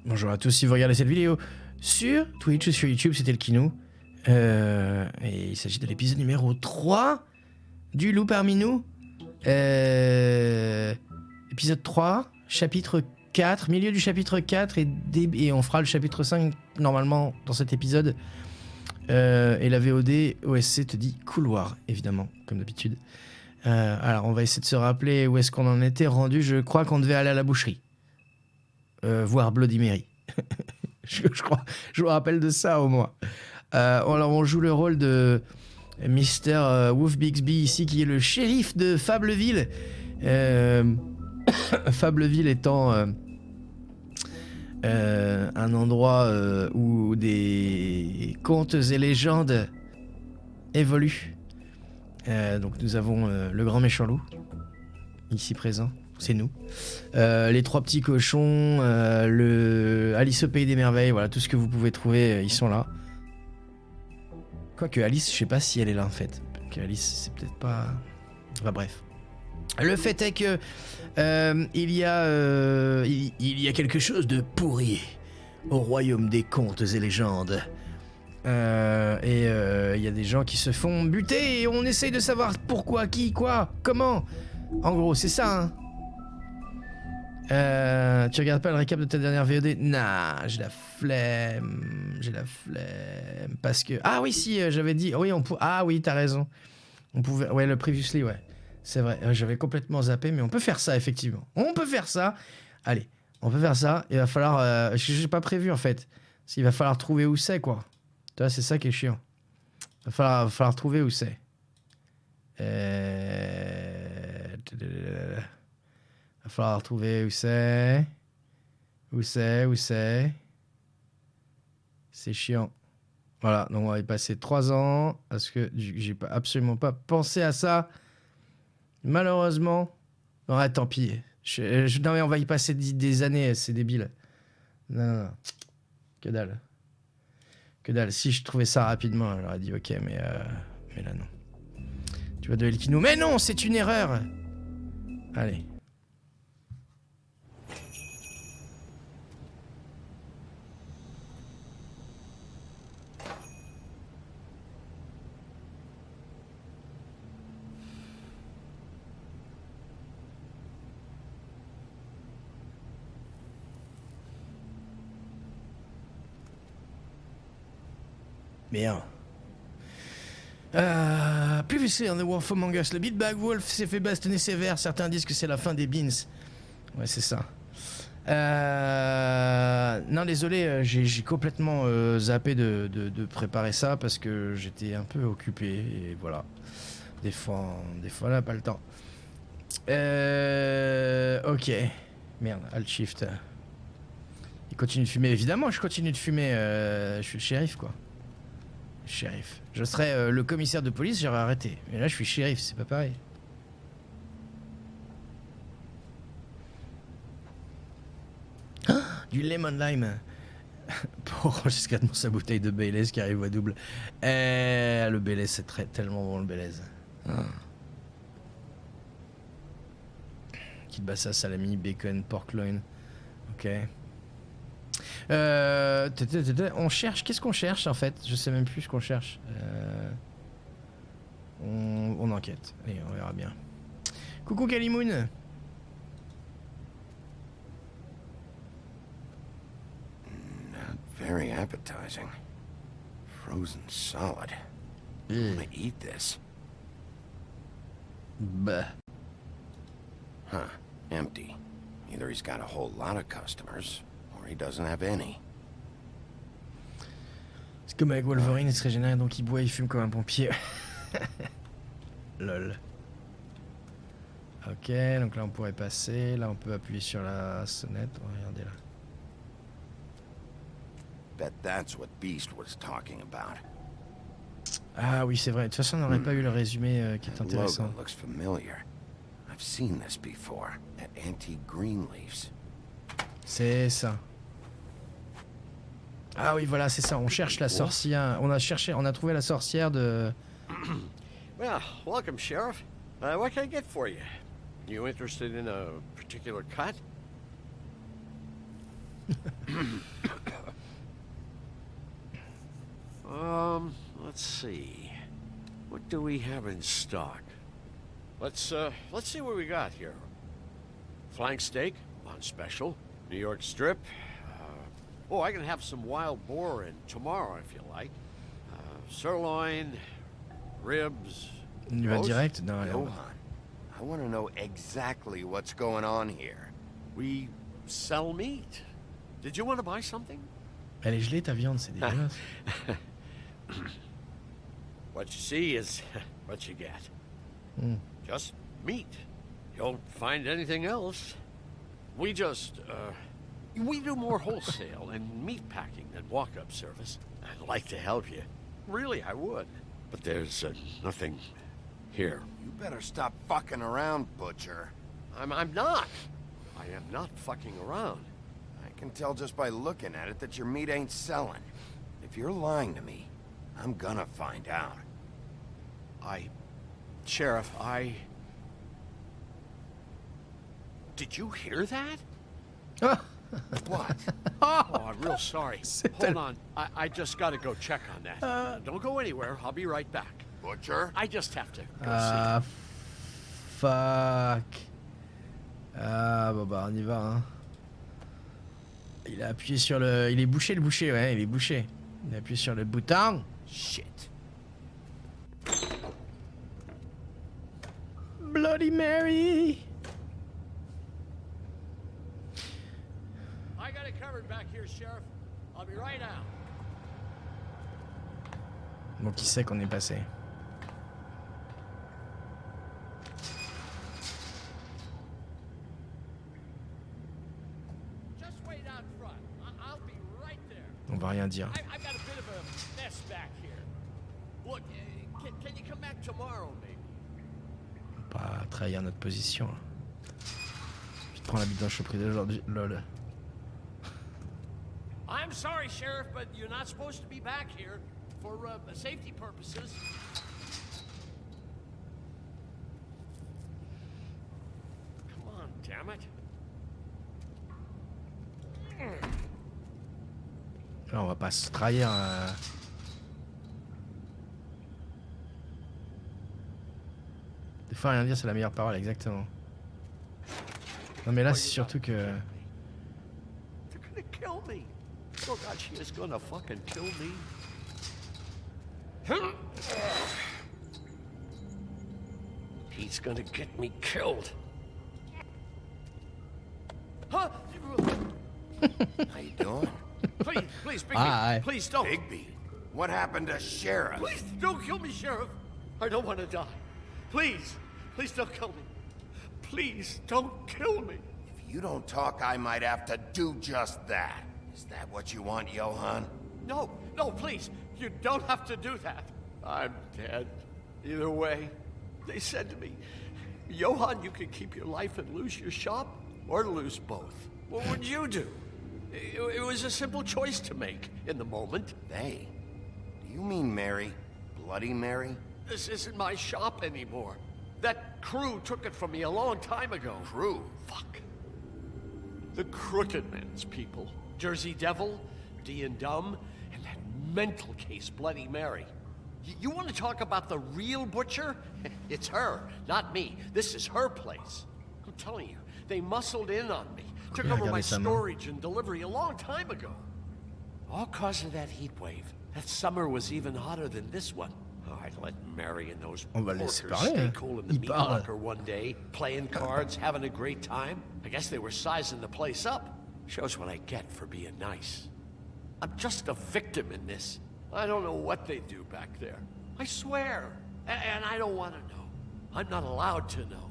Bonjour à tous, si vous regardez cette vidéo sur Twitch ou sur YouTube, c'était le Kinou. Et il s'agit de l'épisode numéro 3 du Loup parmi nous. Épisode 3, chapitre 4, milieu du chapitre 4, et on fera le chapitre 5 normalement dans cet épisode. Et la VOD OSC te dit couloir, évidemment, comme d'habitude. Alors, on va essayer de se rappeler où est-ce qu'on en était rendu. Je crois qu'on devait aller à la boucherie. Voir Bloody Mary. crois, je me rappelle de ça au moins. Alors on joue le rôle de Mr. Wolf Bixby ici, qui est le shérif de Fableville. Fableville étant un endroit où des contes et légendes évoluent. Donc nous avons le grand méchant loup, ici présent. C'est nous. Les trois petits cochons, le Alice au pays des merveilles, voilà, tout ce que vous pouvez trouver, ils sont là. Quoique Alice, je sais pas si elle est là en fait. Que Alice, c'est peut-être pas... Enfin bref. Le fait est que il y a quelque chose de pourri au royaume des contes et légendes. Il y a des gens qui se font buter et on essaye de savoir pourquoi, qui, quoi, comment. En gros, c'est ça, hein. Tu regardes pas le récap de ta dernière VOD? Nah, j'ai la flemme. Parce que... Ah oui, si, j'avais dit... Oui, Ah oui, t'as raison. On pouvait... Ouais, le previously, ouais. C'est vrai, j'avais complètement zappé, mais on peut faire ça, effectivement. On peut faire ça. Allez, on peut faire ça. Il va falloir... J'ai pas prévu, en fait. Il va falloir trouver où c'est, quoi. Tu vois, c'est ça qui est chiant. Il va falloir trouver où c'est. Va falloir trouver où c'est. Où c'est. C'est chiant. Voilà, donc on va y passer 3 ans. Parce que j'ai absolument pas pensé à ça. Malheureusement. Ouais, tant pis. Non, mais on va y passer des années, c'est débile. Non. Que dalle. Si je trouvais ça rapidement, j'aurais dit ok, mais là non. Tu vas de Elkinou. Mais non, c'est une erreur. Allez. Bien. Previously on The Wolf Among Us, le Beatbag Wolf s'est fait bastonner sévère. Certains disent que c'est la fin des beans. Ouais, c'est ça. Non, désolé, j'ai complètement zappé de préparer ça parce que j'étais un peu occupé et voilà. Des fois, on n'a pas le temps. Ok. Merde, Alt Shift. Il continue de fumer. Évidemment, je continue de fumer. Je suis le shérif, quoi. Shérif. Je serais le commissaire de police, j'aurais arrêté. Mais là, je suis shérif, c'est pas pareil. Ah, du lemon lime. Pour jusqu'à sa bouteille de Baileys qui arrive à double. Le Baileys, c'est tellement bon, le Baileys. Ah. Kielbasa, salami, bacon, pork loin. Ok. On cherche. Qu'est-ce qu'on cherche en fait? Je sais même plus ce qu'on cherche. On enquête. Allez, on verra bien. Coucou Kalimoun. Not very appetizing. Frozen solid. I'm gonna eat this. Bah. Huh. Empty. Either he's got a whole lot of customers, or he doesn't have any. C'est comme avec Wolverine, il se régénère, donc il boit, il fume comme un pompier. Lol. Ok, donc là on pourrait passer. Là on peut appuyer sur la sonnette. Oh, regardez là. Bet that's what Beast was talking about. Ah oui, c'est vrai. De toute façon, on n'aurait pas eu le résumé qui est That intéressant. logo looks familiar. I've seen this before at Antique Greenleaf's. C'est ça. Ah oui, voilà, c'est ça. On cherche la sorcière. On a trouvé la sorcière de... Well, welcome, Sheriff. What can I get for you? You interested in a particular cut? Let's see. What do we have in stock? Let's see what we got here. Flank steak on special. New York strip. Oh, I can have some wild boar in tomorrow if you like. Sirloin, ribs. Il va roast. direct? Non, allez, on va- Johan, I want to know exactly what's going on here. We sell meat. Did you want to buy something? Elle est gelée ta viande, c'est dégueulasse. What you see is what you get. Mm. Just meat. You don't find anything else. We just, we do more wholesale and meat packing than walk-up service. I'd like to help you. Really, I would. But there's nothing here. You better stop fucking around, Butcher. I'm not. I am not fucking around. I can tell just by looking at it that your meat ain't selling. If you're lying to me, I'm gonna find out. Sheriff, Did you hear that? What? Oh, I'm real sorry. C'est Hold on. I just gotta go check on that. Don't go anywhere. I'll be right back. Butcher? I just have to go Ah, fuck. Ah, bon bah on y va, hein. Il a appuyé sur le... Il est bouché le boucher, ouais, il est bouché. Il a appuyé sur le bouton. Shit. Bloody Mary. see. I got it covered back here, Sheriff. I'll be right out. Bon, qui sait qu'on est passé? Just wait out front. I'll be right there. On va rien dire. I've got a bit of a mess back here. Look, can you come back tomorrow, maybe? Pas trahir notre position. Là. Je te prends la bite dans le choperie d'aujourd'hui. Lol. I'm sorry, Sheriff, but you're not supposed to be back here for safety purposes. Come on, damn it. Là, on va pas se trahir. Des fois, rien dire, c'est la meilleure parole, exactement. Non, mais là, c'est surtout que. They're gonna kill me. Oh God, she is gonna fucking kill me. He's gonna get me killed. Huh? How you doing? Please, Bigby, Aye. please don't. Bigby, what happened to Sheriff? Please don't kill me, Sheriff. I don't want to die. Please don't kill me. Please don't kill me. If you don't talk, I might have to do just that. Is that what you want, Johan? No, please. You don't have to do that. I'm dead. Either way. They said to me, Johan, you can keep your life and lose your shop, or lose both. What would you do? It was a simple choice to make in the moment. They? Do you mean Mary? Bloody Mary? This isn't my shop anymore. That crew took it from me a long time ago. Crew? Fuck. The Crooked Man's people. Jersey Devil, D and Dumb, and that mental case, Bloody Mary. You want to talk about the real butcher? It's her, not me. This is her place. I'm telling you, they muscled in on me. Took Yeah, over my regardez ça, main. storage and delivery a long time ago. All cause of that heat wave. That summer was even hotter than this one. Oh, I'd let Mary and those On va le laisser porkers parler, stay hein. cool in the Il meat parle. locker one day, playing cards, having a great time. I guess they were sizing the place up. Shows what I get for being nice. I'm just a victim in this. I don't know what they do back there. I swear. And I don't want to know. I'm not allowed to know.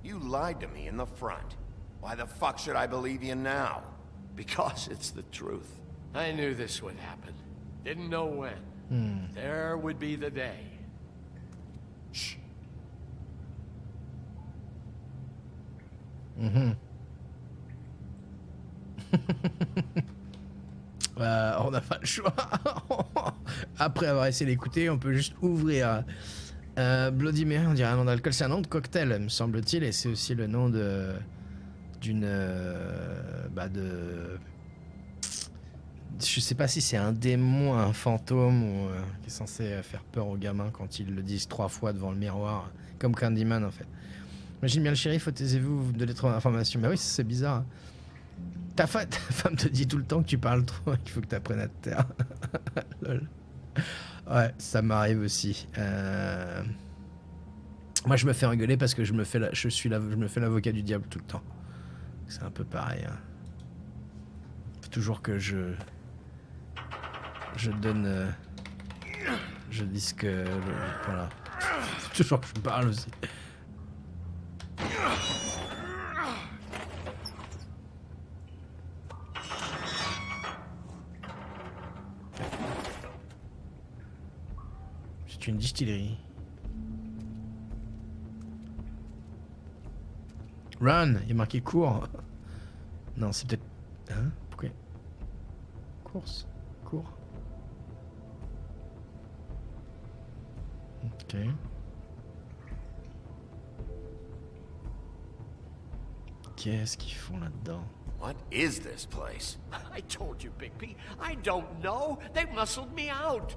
You lied to me in the front. Why the fuck should I believe you now? Because it's the truth. I knew this would happen. Didn't know when. There would be the day. Shh. On n'a pas le choix. Après avoir essayé d'écouter, on peut juste ouvrir. Bloody Mary, on dirait un nom d'alcool. C'est un nom de cocktail, me semble-t-il, et c'est aussi le nom de. D'une. Je sais pas si c'est un démon, un fantôme ou qui est censé faire peur aux gamins quand ils le disent 3 fois devant le miroir, comme Candyman en fait. Imagine bien le shérif, taisez-vous, vous donnez trop d'informations. Bah oui, c'est bizarre. Hein. Ta femme te dit tout le temps que tu parles trop, qu'il faut que tu apprennes à te taire. Lol. Ouais, ça m'arrive aussi. Moi, je me fais engueuler parce que je me fais l'avocat du diable tout le temps. C'est un peu pareil. Hein. Faut toujours que je donne, je dis ce que, voilà. Faut toujours que je parle aussi. C'est une distillerie. Run, il est marqué cours. Non, c'est peut-être... Hein? Pourquoi? Course. Cours. Ok. Qu'est-ce qu'ils font là-dedans? What is this place? I told you, Bigby. I don't know. They muscled me out.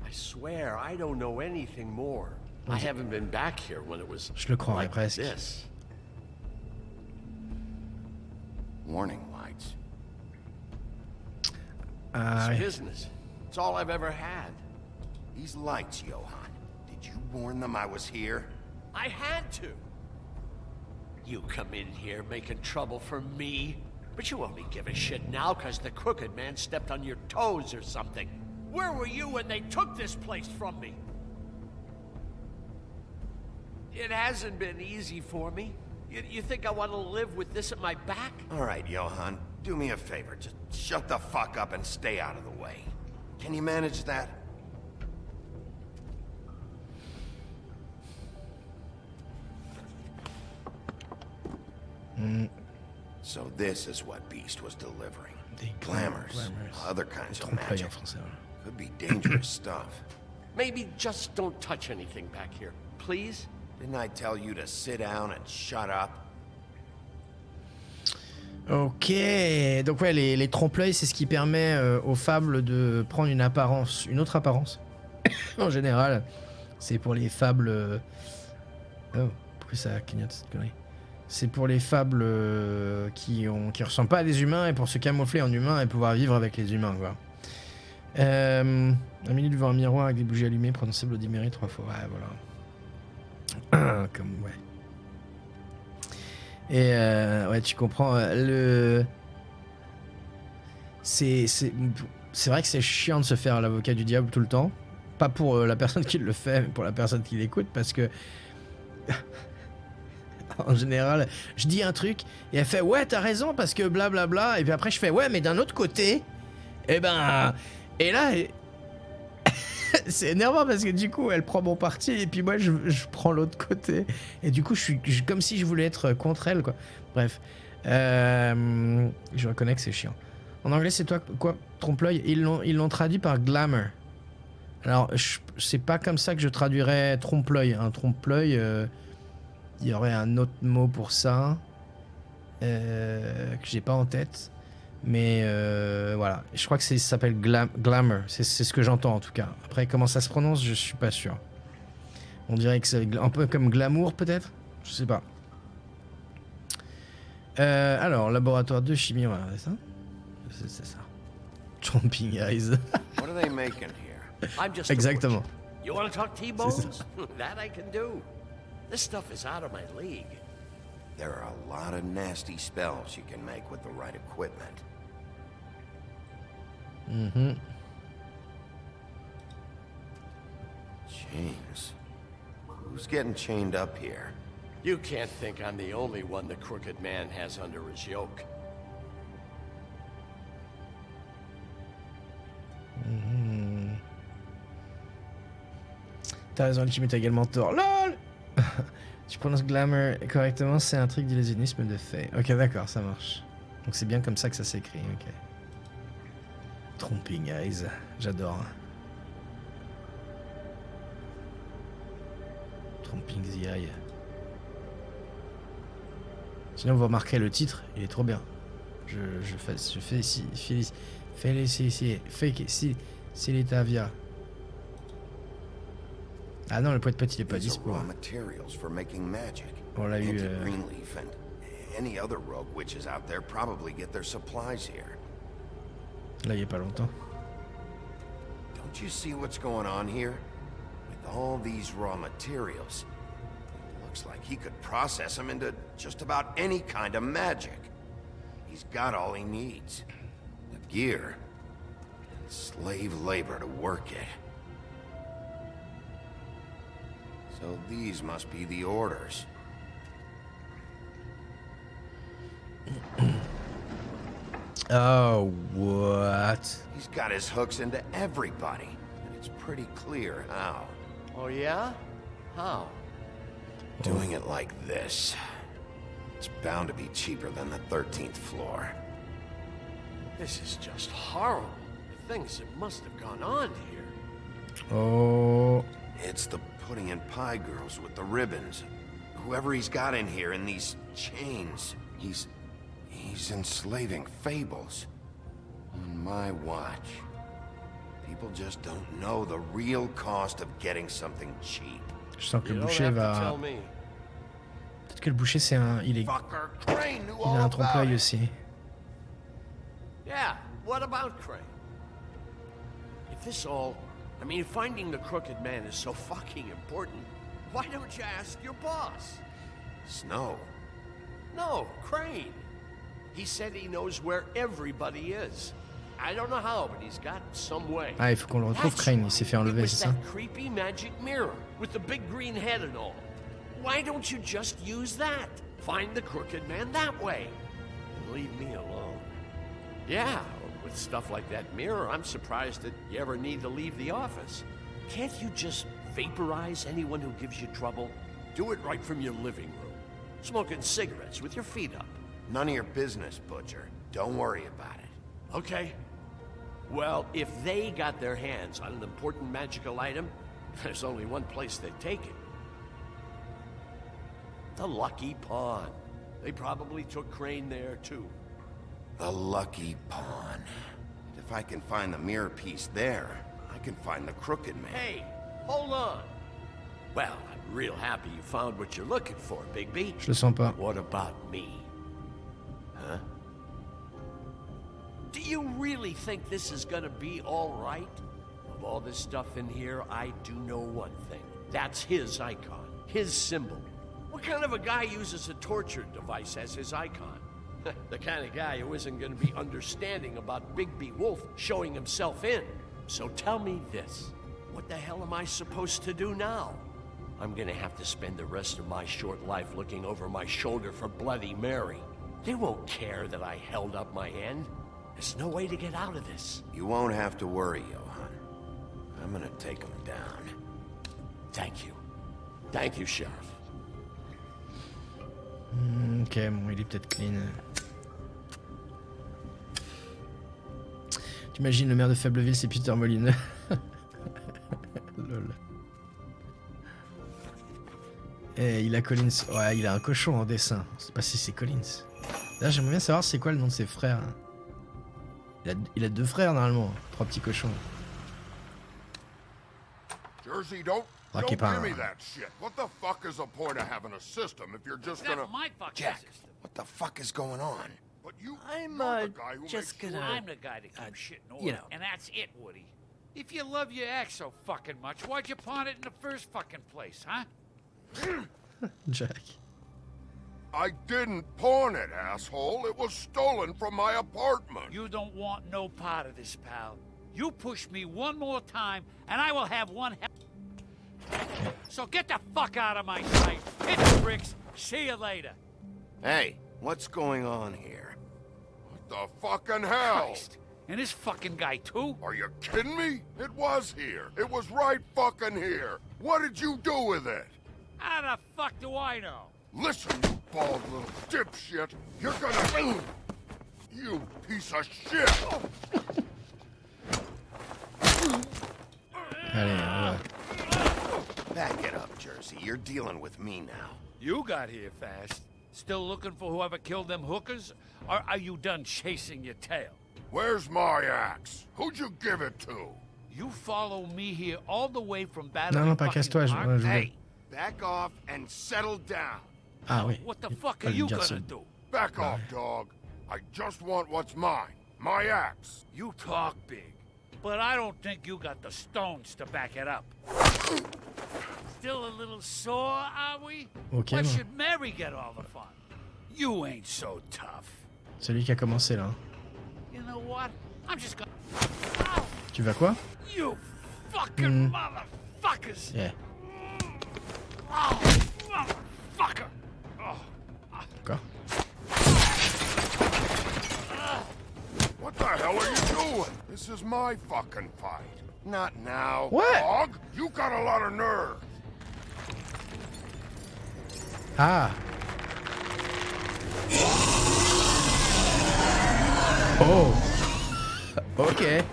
I swear, I don't know anything more. I haven't been back here when it was Je le croirais like presque. this. Warning lights. It's business. It's all I've ever had. These lights, Johann. Did you warn them I was here? I had to. You come in here making trouble for me, but you only give a shit now because the crooked man stepped on your toes or something. Where were you when they took this place from me? It hasn't been easy for me. You think I want to live with this at my back? All right, Johann. Do me a favor. Just shut the fuck up and stay out of the way. Can you manage that? So this is what Beast was delivering. Des Glamours, other kinds of trompe-l'œil magic. en français. Voilà. Could be dangerous stuff. Maybe just don't touch anything back here, please? Didn't I tell you to sit down and shut up? Ok, donc ouais, les trompe-l'œil, c'est ce qui permet aux fables de prendre une apparence, une autre apparence. En général, c'est pour les fables... Oh, pourquoi ça clignote cette connerie? C'est pour les fables qui ressemblent pas à des humains et pour se camoufler en humain et pouvoir vivre avec les humains, quoi. Un minute devant un miroir avec des bougies allumées, prononcer Bloody Mary 3 fois. Ouais, voilà. Comme, ouais. Et ouais, tu comprends, c'est vrai que c'est chiant de se faire l'avocat du diable tout le temps. Pas pour la personne qui le fait, mais pour la personne qui l'écoute, parce que... En général, je dis un truc, et elle fait « Ouais, t'as raison, parce que blablabla », et puis après je fais « Ouais, mais d'un autre côté, eh ben... » Et là... C'est énervant parce que du coup elle prend mon parti et puis moi je prends l'autre côté et du coup je suis comme si je voulais être contre elle, quoi. Bref, je reconnais que c'est chiant. En anglais c'est quoi trompe-l'œil? Ils l'ont traduit par glamour. Alors c'est pas comme ça que je traduirais trompe-l'œil. Un trompe-l'œil, il y aurait un autre mot pour ça que j'ai pas en tête. Mais voilà, je crois que ça s'appelle glamour, c'est ce que j'entends en tout cas. Après, comment ça se prononce, je suis pas sûr. On dirait que c'est un peu comme glamour peut-être, je sais pas. Alors, laboratoire de chimie, voilà, c'est ça. C'est ça. Chomping eyes. What are they making here? I'm just Exactement. You want to talk T-bones? That I can do. This stuff is out of my league. There are a lot of nasty spells you can make with the right equipment. Mm-hmm. Chains. Who's getting chained up here? You can't think I'm the only one the crooked man has under his yoke. Mm-hmm. T'as raison, Ultimate a également tort. LOL. Tu prononces glamour correctement, c'est un truc d'illusionnisme de fait. Ok, d'accord, ça marche. Donc c'est bien comme ça que ça s'écrit, ok. Tromping eyes, j'adore. Tromping the eye. Sinon, vous remarquerez le titre, il est trop bien. Je fais ici. Félicitavia. Ah non, le poète-poète il est pas These are dispo. raw materials for making magic. On l'a eu. Auntie Greenleaf and any other rogue witches out there probably get their supplies here. Là, il y a pas longtemps. Don't you see what's going on here? With all these raw materials, it looks like he could process them into just about any kind of magic. He's got all he needs. The gear, and slave labor to work it. So these must be the orders. Oh, what? He's got his hooks into everybody, and it's pretty clear how. Oh, yeah? How? Doing it like this. It's bound to be cheaper than the 13th floor. This is just horrible. The things that must have gone on here. Oh. It's the pudding and pie girls with the ribbons. Whoever he's got in here in these chains, he's enslaving fables. On my watch. People just don't know the real cost of getting something cheap. Je sens que You le don't boucher have to va. tell me. Peut-être que le boucher c'est un. Il Fucker Crane knew a all un about trompe-l'œil it. aussi. Yeah, what about Crane? If this all... I mean, finding the crooked man is so fucking important, why don't you ask your boss? Snow. No, Crane. He said he knows where everybody is. I don't know how, but he's got some way. Ah, il faut qu'on le retrouve, That's Crane. Il s'est fait right. It enlever, was c'est ça? that creepy magic mirror with the big green head and all. Why don't you just use that? Find the crooked man that way. And leave me alone. Yeah, with stuff like that mirror, I'm surprised that you ever need to leave the office. Can't you just vaporize anyone who gives you trouble? Do it right from your living room. Smoking cigarettes with your feet up. None of your business, Butcher. Don't worry about it. Okay. Well, if they got their hands on an important magical item, there's only one place they'd take it. The Lucky Pawn. They probably took Crane there, too. The Lucky Pawn. If I can find the mirror piece there, I can find the crooked man. Hey, hold on. Well, I'm real happy you found what you're looking for, Bigby. Je le sens pas. What about me? Huh? Do you really think this is gonna be all right? Of all this stuff in here, I do know one thing. That's his icon, his symbol. What kind of a guy uses a torture device as his icon? The kind of guy who isn't gonna be understanding about Bigby Wolf showing himself in. So tell me this. What the hell am I supposed to do now? I'm gonna have to spend the rest of my short life looking over my shoulder for Bloody Mary. They won't care that I held up my end. There's no way to get out of this. You won't have to worry, Johan. I'm gonna take him down. Thank you. Thank you, Sheriff. Ok, bon, il est peut-être clean. T'imagines le maire de Faibleville, c'est Peter Molineux. Lol. Et il a Collins. Ouais, il a un cochon en dessin. Je sais pas si c'est Collins. Là, j'aimerais bien savoir c'est quoi le nom de ses frères. Il a deux frères normalement. Trois petits cochons. Jersey, don't Lucky give me Pawn. that shit. What the fuck is the point of having a system if you're just gonna... That's my fucking Jack, system. what the fuck is going on? But you, I'm, you're the guy who just makes gonna- I'm the guy that keeps shit in order, you know. and that's it, Woody. If you love your ex so fucking much, why'd you pawn it in the first fucking place, huh? Jack. I didn't pawn it, asshole. It was stolen from my apartment. You don't want no part of this, pal. You push me one more time, and I will have one hell... So get the fuck out of my sight. Hit the bricks. See you later. Hey, what's going on here? What the fucking hell? Christ. And this fucking guy, too? Are you kidding me? It was here. It was right fucking here. What did you do with it? How the fuck do I know? Listen, you bald little dipshit. You're gonna... You piece of shit. Allez, voilà. Back it up, Jersey. You're dealing with me now. You got here fast. Still looking for whoever killed them hookers? Or are you done chasing your tail? Where's my axe? Who'd you give it to? You follow me here all the way from Non, Battery non, pas casse-toi, je Park? voulais... Hey, back off and settle down. Ah oui. What the il fuck fallait are you dire gonna ça. do? Back off, dog. I just want what's mine. My axe. You talk big, but I don't think you got the stones to back it up. Still a little sore, are we? Ok, Why bon. should Mary get all the fun? You ain't so tough. C'est lui qui a commencé là. You know what? I'm just gonna... Ow! Tu vas quoi? You fucking motherfuckers! Yeah. Oh, motherfucker! Oh. D'accord. What the hell are you doing? This is my fucking fight. Not now. What? Dog, you got a lot of nerve. Ah. Oh. Ok.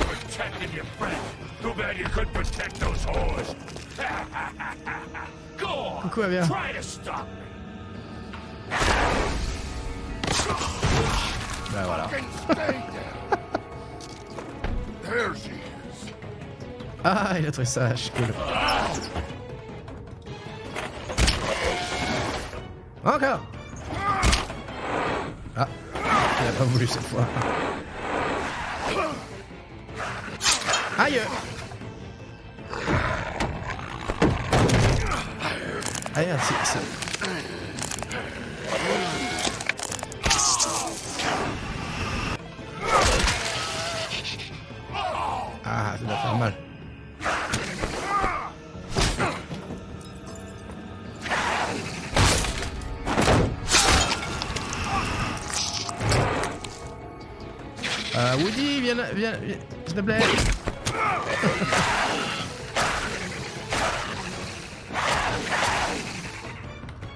Protecting your friend. Too bad you couldn't protect those whores. Go on. Coucou, Avia. Try to stop me. Bah voilà. Fucking stay down. There she is. Ah, il a trouvé ça vache cool. Encore. Ah, il a pas voulu cette fois. Aïe. Aïe, c'est... Ah, ça doit faire mal. Woody, viens, s'il te plaît.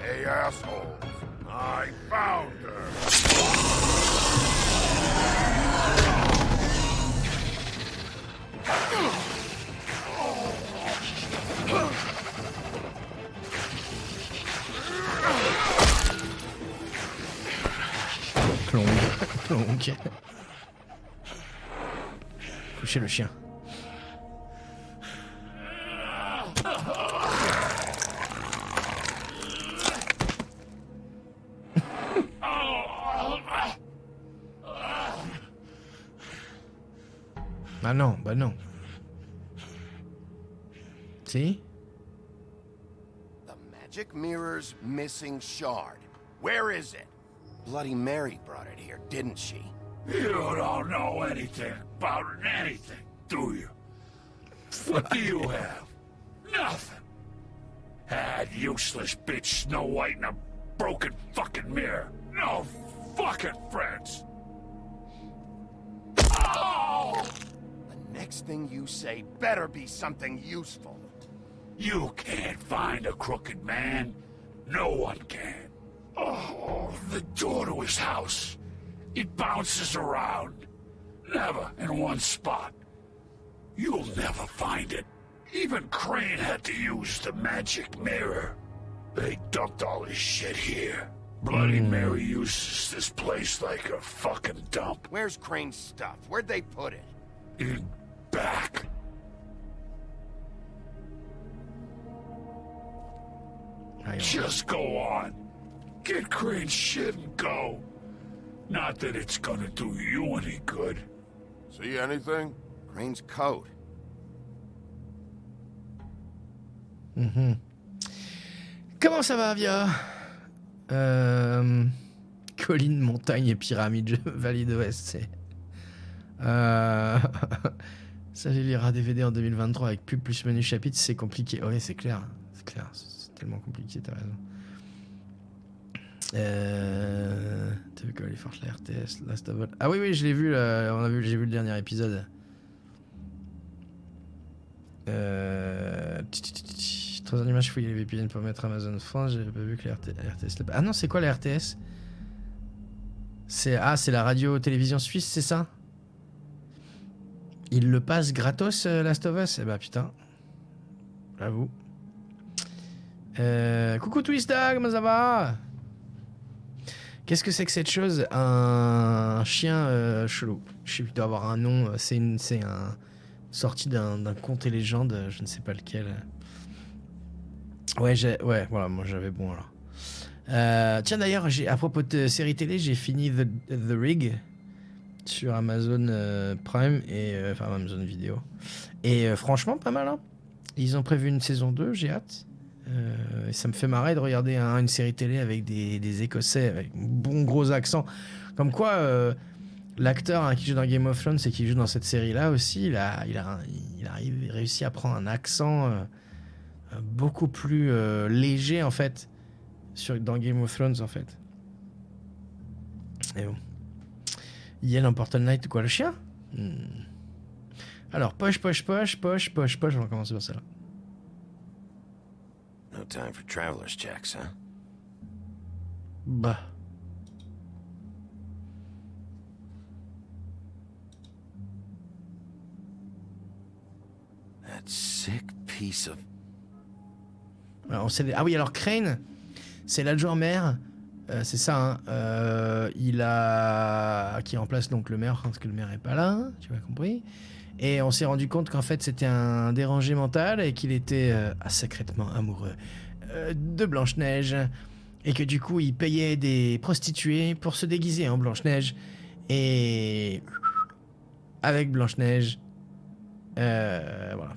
Hey, assholes. I found her. Clonk. Couchez le chien. Bah non, bah non. Si? The magic mirror's missing shard. Where is it? Bloody Mary brought it here, didn't she? You don't know anything about anything, do you? What do you have? Nothing. That useless bitch Snow White and a broken fucking mirror. No fucking friends. Oh! The next thing you say better be something useful. You can't find a crooked man. No one can. Oh, the door to his house. It bounces around. Never in one spot. You'll never find it. Even Crane had to use the magic mirror. They dumped all his shit here. Bloody Mary uses this place like a fucking dump. Where's Crane's stuff? Where'd they put it? In back. Just go on. Get Crane's shit and go. Not that it's gonna do you any good. See anything? Crane's coat. Comment ça va, Via? Colline, montagne et pyramide, Vallée d'Ouest, c'est... Ça, j'ai lire un DVD en 2023 avec pub plus menu chapitre, c'est compliqué. Ouais, c'est clair, c'est tellement compliqué, t'as raison. T'as vu quoi, les forces, la RTS, Last of Us. Ah oui, je l'ai vu, j'ai vu le dernier épisode. Trois images fouillées les VPN pour mettre Amazon France, j'avais pas vu que la RTS... Ah non, c'est quoi la RTS? C'est la radio-télévision suisse, c'est ça? Il le passe gratos, Last of Us? Eh bah putain. J'avoue. Coucou Twista, comment ça va? Qu'est-ce que c'est que cette chose? Un chien chelou. Je sais plus, il doit avoir un nom. C'est un sorti d'un conte et légende, je ne sais pas lequel. Ouais, voilà, moi j'avais bon alors. Tiens d'ailleurs, à propos de série télé, j'ai fini The Rig sur Amazon Prime et enfin Amazon Vidéo. Et franchement, pas mal. Hein. Ils ont prévu une saison 2, j'ai hâte. Et ça me fait marrer de regarder une série télé avec des Écossais avec un bon gros accent. Comme quoi, l'acteur qui joue dans Game of Thrones et qui joue dans cette série-là aussi, il a réussi à prendre un accent beaucoup plus léger en fait dans Game of Thrones en fait. Et bon. Yen en Portal Knight ou quoi, le chien? Alors, poche, on va commencer par celle-là. No time for traveler's checks, huh? Bah. That sick piece of... Alors, ah oui, alors Crane, c'est l'adjoint-maire, c'est ça, hein, qui remplace donc le maire, parce que le maire n'est pas là, hein, tu m'as compris. Et on s'est rendu compte qu'en fait c'était un dérangé mental et qu'il était secrètement amoureux de Blanche-Neige et que du coup il payait des prostituées pour se déguiser en Blanche-Neige et avec Blanche-Neige, voilà.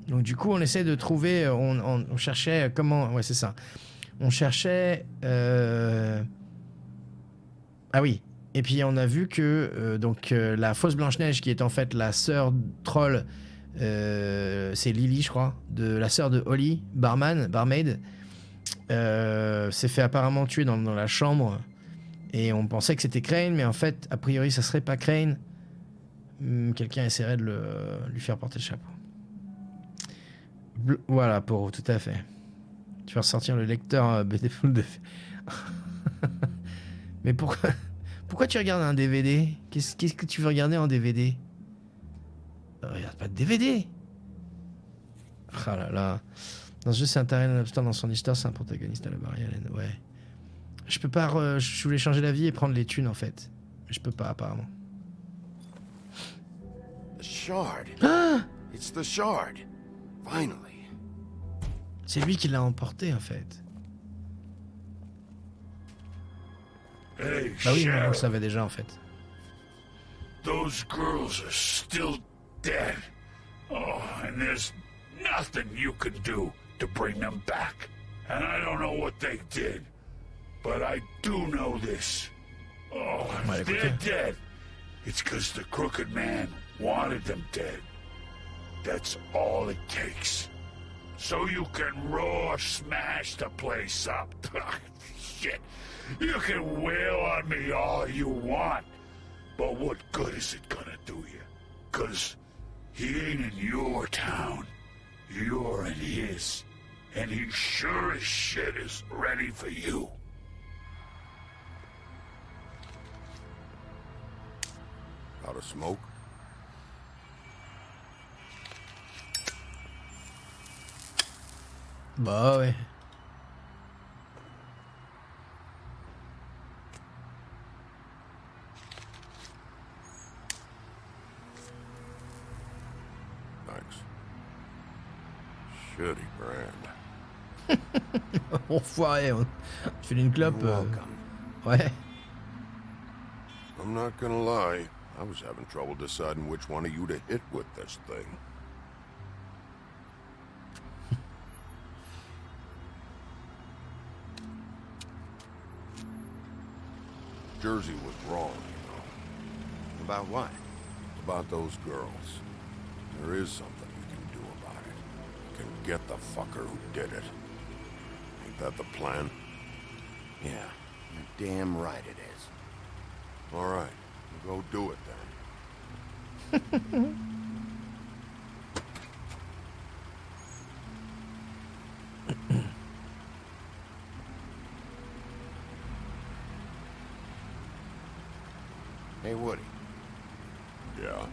Donc du coup on essaie de trouver, on cherchait comment, ouais c'est ça, on cherchait, ah oui. Et puis on a vu que la fausse Blanche-Neige, qui est en fait la sœur troll, c'est Lily, je crois, la sœur de Holly, barmaid, s'est fait apparemment tuer dans la chambre. Et on pensait que c'était Crane, mais en fait, a priori, ça serait pas Crane. Quelqu'un essaierait de lui faire porter le chapeau. Voilà, pour tout à fait. Tu vas ressortir le lecteur Beautiful de... Mais pourquoi tu regardes un DVD? Qu'est-ce que tu veux regarder en DVD? Regarde pas de DVD. Ah là là. Dans ce jeu, c'est un Tyrell Lannister dans son histoire, c'est un protagoniste à la barrière. Ouais. Je peux pas... je voulais changer la vie et prendre les thunes, en fait. Mais je peux pas, apparemment. The shard. It's the shard. Finally. C'est lui qui l'a emporté, en fait. Hey, Bah oui, mais on le Sheriff, savait déjà, en fait. those girls are still dead. Oh, and there's nothing you can do to bring them back. And I don't know what they did, but I do know this. Oh, Ouais, if they're dead, it's because the crooked man wanted them dead. That's all it takes. So you can raw smash the place up. Shit. You can wail on me all you want, but what good is it gonna do you? 'Cause he ain't in your town. You're in his. And he sure as shit is ready for you. Out of smoke? Bah ouais. Thanks. Shitty brand. Enfoiré, tu fais une clope. Welcome. Ouais. I'm not gonna lie. I was having trouble deciding which one of you to hit with this thing. Jersey was wrong, you know. About what? About those girls. There is something you can do about it. You can get the fucker who did it. Ain't that the plan? Yeah, you're damn right it is. All right, we'll go do it then. Woody, Yeah.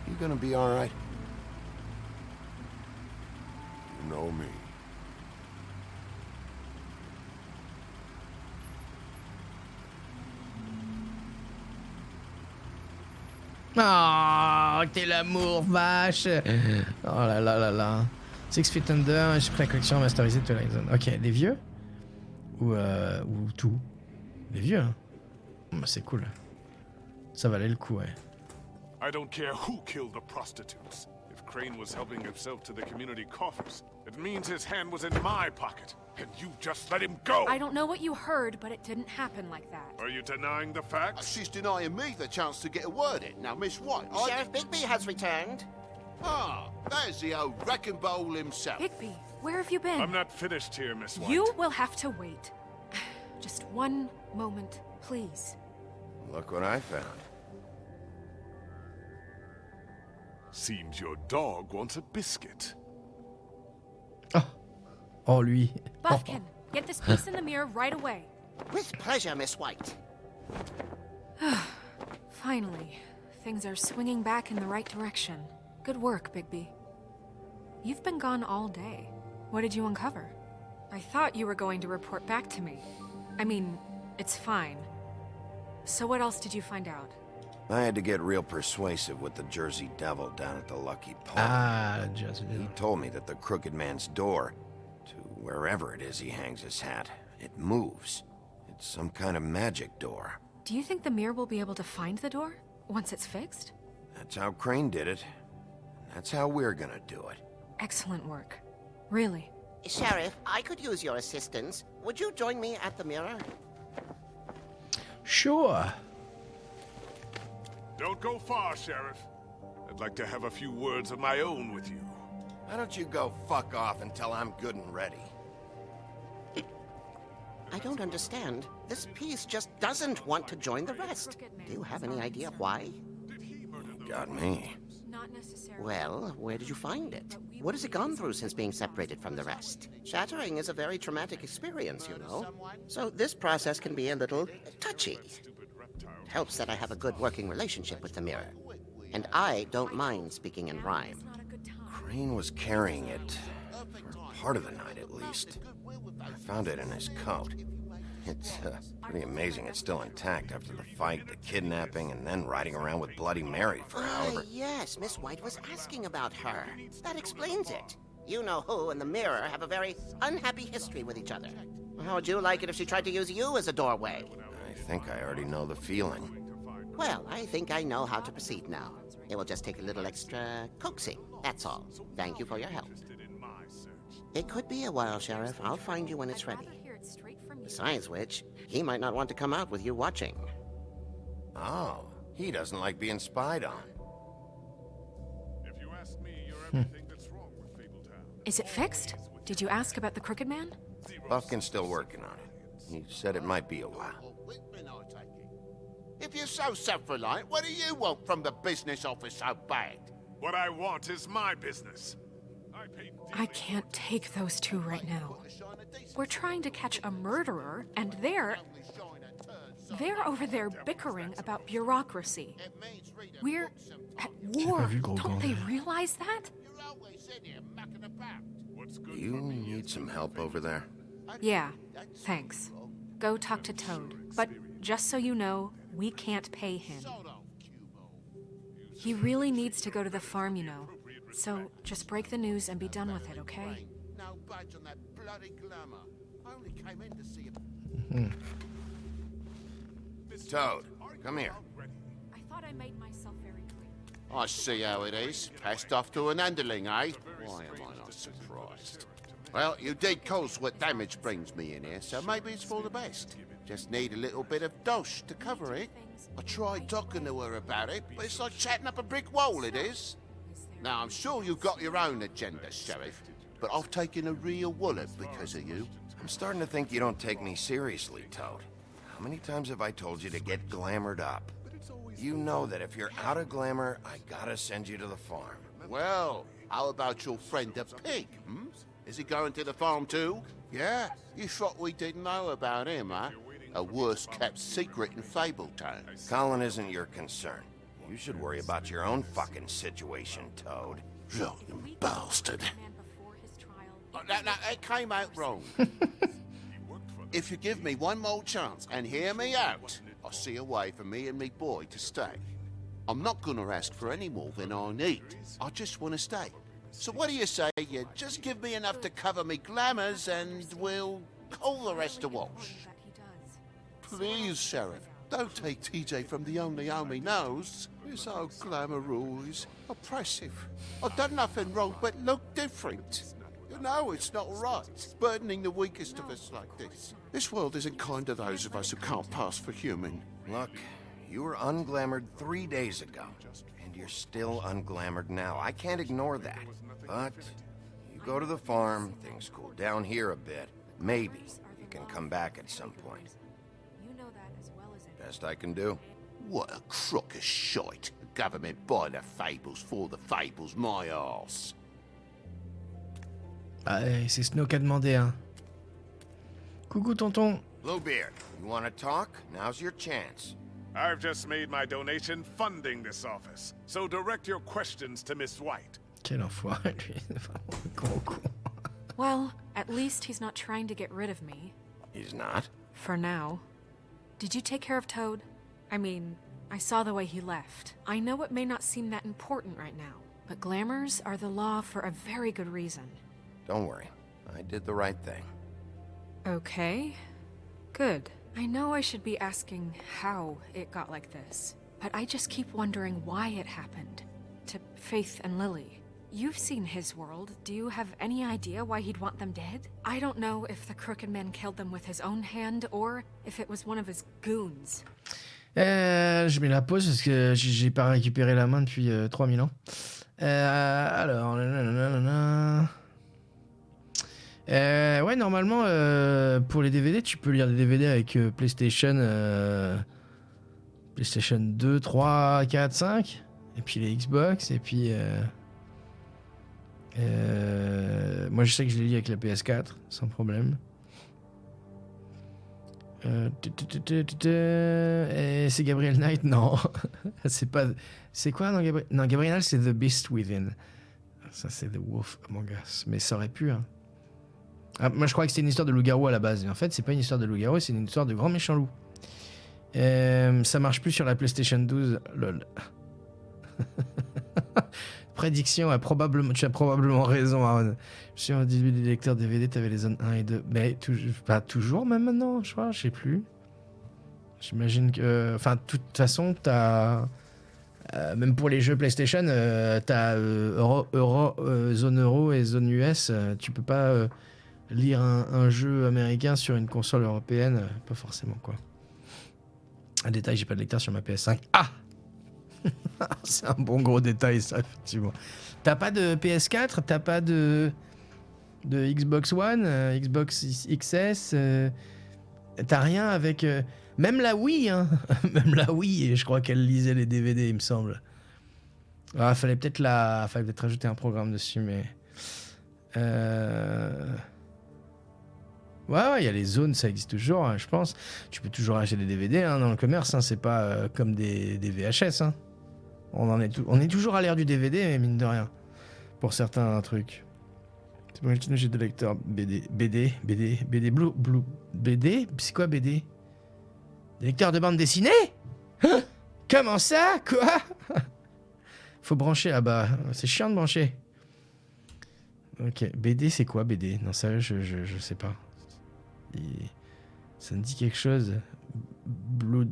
you gonna be all right? You know me. Oh, t'es l'amour, vache. Oh là là là là. Six Feet Under, je la collection masterisée de Twilight Zone. Ok, des vieux ou tout? Des vieux, hein. Bah, c'est cool. Ça valait le coup, ouais. I don't care who killed the prostitutes. If Crane was helping himself to the community coffers, it means his hand was in my pocket, and you just let him go! I don't know what you heard, but it didn't happen like that. Are you denying the facts? She's denying me the chance to get a word in. Now, Miss White, Sheriff Bigby has returned. Ah, there's the old wrecking bowl himself. Bigby, where have you been? I'm not finished here, Miss White. You will have to wait. Just one moment, please. Look what I found. Seems your dog wants a biscuit. Oh, lui. Buffkin, get this piece in the mirror right away. With pleasure, Miss White. Finally, things are swinging back in the right direction. Good work, Bigby. You've been gone all day. What did you uncover? I thought you were going to report back to me. I mean, it's fine. So what else did you find out? I had to get real persuasive with the Jersey Devil down at the Lucky Pond. Ah, Jersey He Devil. told me that the Crooked Man's door, to wherever it is he hangs his hat, it moves. It's some kind of magic door. Do you think the mirror will be able to find the door once it's fixed? That's how Crane did it. That's how we're gonna do it. Excellent work. Really. Sheriff, I could use your assistance. Would you join me at the mirror? Sure. Don't go far, Sheriff. I'd like to have a few words of my own with you. Why don't you go fuck off until I'm good and ready? I don't understand. This piece just doesn't want to join the rest. Do you have any idea why? Got me. Not necessarily. Well, where did you find it? What has it gone through since being separated from the rest? Shattering is a very traumatic experience, you know. So this process can be a little touchy. It helps that I have a good working relationship with the mirror. And I don't mind speaking in rhyme. Not a good time. Crane was carrying it, for part of the night at least. I found it in his coat. It's pretty amazing it's still intact after the fight, the kidnapping, and then riding around with Bloody Mary for however... Yes, Miss White was asking about her. That explains it. You know who and the mirror have a very unhappy history with each other. How would you like it if she tried to use you as a doorway? I think I already know the feeling. Well, I think I know how to proceed now. It will just take a little extra coaxing, that's all. Thank you for your help. It could be a while, Sheriff. I'll find you when it's I'd ready. rather hear it straight from you. Besides which, he might not want to come out with you watching. Oh, he doesn't like being spied on. If you ask me, you're everything that's wrong with Fabletown. Is it fixed? Did you ask about the Crooked Man? Buffkin's still working on it. He said it might be a while. If you're so self-reliant, what do you want from the business office so bad? What I want is my business. I paid I can't take those two right now. We're trying to catch a murderer, and they're over there bickering about bureaucracy. We're at war. vu le gros Don't they gland. realize that? Do you need some help over there? Yeah, thanks. Go talk to Toad. But just so you know, we can't pay him. He really needs to go to the farm, you know. So just break the news and be done with it, okay? No budge on that bloody glamour. I only came in to see him. Toad, come here. I thought I made myself very clear. I see how it is. Passed off to an underling, eh? Why am I not surprised? Well, you did cause what damage brings me in here, so maybe it's for the best. Just need a little bit of dosh to cover it. I tried talking to her about it, but it's like chatting up a brick wall, it is. Now, I'm sure you've got your own agenda, Sheriff, but I've taken a real wallet because of you. I'm starting to think you don't take me seriously, Toad. How many times have I told you to get glamored up? You know that if you're out of glamour, I gotta send you to the farm. Well, how about your friend the pig, hmm? Is he going to the farm too? Yeah? You thought we didn't know about him, huh? A worse-kept secret in Fabletown. Colin isn't your concern. You should worry about your own fucking situation, Toad. Rotten bastard. No, it came out wrong. If you give me one more chance and hear me out, I'll see a way for me and me boy to stay. I'm not gonna ask for any more than I need. I just want to stay. So what do you say you just give me enough to cover me glamours and we'll call the rest a wash? Please, Sheriff, don't take TJ from the only home he knows. You're so glamorous, oppressive. I've done nothing wrong but look different. You know it's not right, burdening the weakest of us like this. This world isn't kind to those of us who can't pass for human. Look, you were unglamoured 3 days ago, and you're still unglamoured now. I can't ignore that. But you go to the farm, things cool down here a bit. Maybe you can come back at some point. Best I can do. What a crock of shite. The government buy the fables for the fables, my arse. Ah, c'est Snow qui a demandé, hein. Coucou, tonton. Bluebeard, you want to talk? Now's your chance. I've just made my donation funding this office, so direct your questions to Miss White. Quel enfoiré, lui. Gros con. Well, at least he's not trying to get rid of me. He's not? For now. Did you take care of Toad? I mean, I saw the way he left. I know it may not seem that important right now, but glamours are the law for a very good reason. Don't worry. I did the right thing. Okay. Good. I know I should be asking how it got like this, but I just keep wondering why it happened. To Faith and Lily. You've seen his world. Do you have any idea why he'd want them dead? I don't know if the Crooked Man killed them with his own hand or if it was one of his goons. Je mets la pause parce que j'ai pas récupéré la main depuis 3000 ans. Alors... ouais, normalement, pour les DVD, tu peux lire des DVD avec PlayStation 2, 3, 4, 5. Et puis les Xbox. Et puis... moi, je sais que je l'ai lu avec la PS4, sans problème. Et c'est Gabriel Knight? Non. C'est pas... C'est quoi dans Gabriel... Non, Gabriel Knight, c'est The Beast Within. Ça, c'est The Wolf Among Us. Mais ça aurait pu, hein. Ah, moi, je crois que c'était une histoire de loup-garou à la base. Mais en fait, c'est pas une histoire de loup-garou, c'est une histoire de grand méchant loup. Ça marche plus sur la PlayStation 12. Lol. Prédiction, tu as probablement raison, Aaron. Je suis au début des lecteurs DVD, t'avais les zones 1 et 2. Mais pas toujours, même maintenant, je crois, je sais plus. J'imagine que... Enfin, de toute façon, t'as... même pour les jeux PlayStation, t'as zone euro et zone US. Tu peux pas lire un jeu américain sur une console européenne. Pas forcément, quoi. Un détail, j'ai pas de lecteur sur ma PS5. Ah! C'est un bon gros détail, ça, effectivement. T'as pas de PS4, t'as pas de Xbox One, Xbox XS, t'as rien avec... même la Wii, hein. Même la Wii, je crois qu'elle lisait les DVD, il me semble. Ah, fallait peut-être rajouter un programme dessus, mais... Ouais, il y a les zones, ça existe toujours, hein, je pense. Tu peux toujours acheter des DVD hein, dans le commerce, hein, c'est pas comme des VHS. Hein. On est toujours à l'ère du DVD, mais mine de rien, pour certains trucs. C'est bon, j'ai des lecteurs BD, BD, c'est quoi BD? Des lecteurs de bande dessinée? Comment ça? Quoi? Faut brancher, ah bah, c'est chiant de brancher. Ok, BD, c'est quoi BD? Non, sérieux, je sais pas. Ça me dit quelque chose. Blue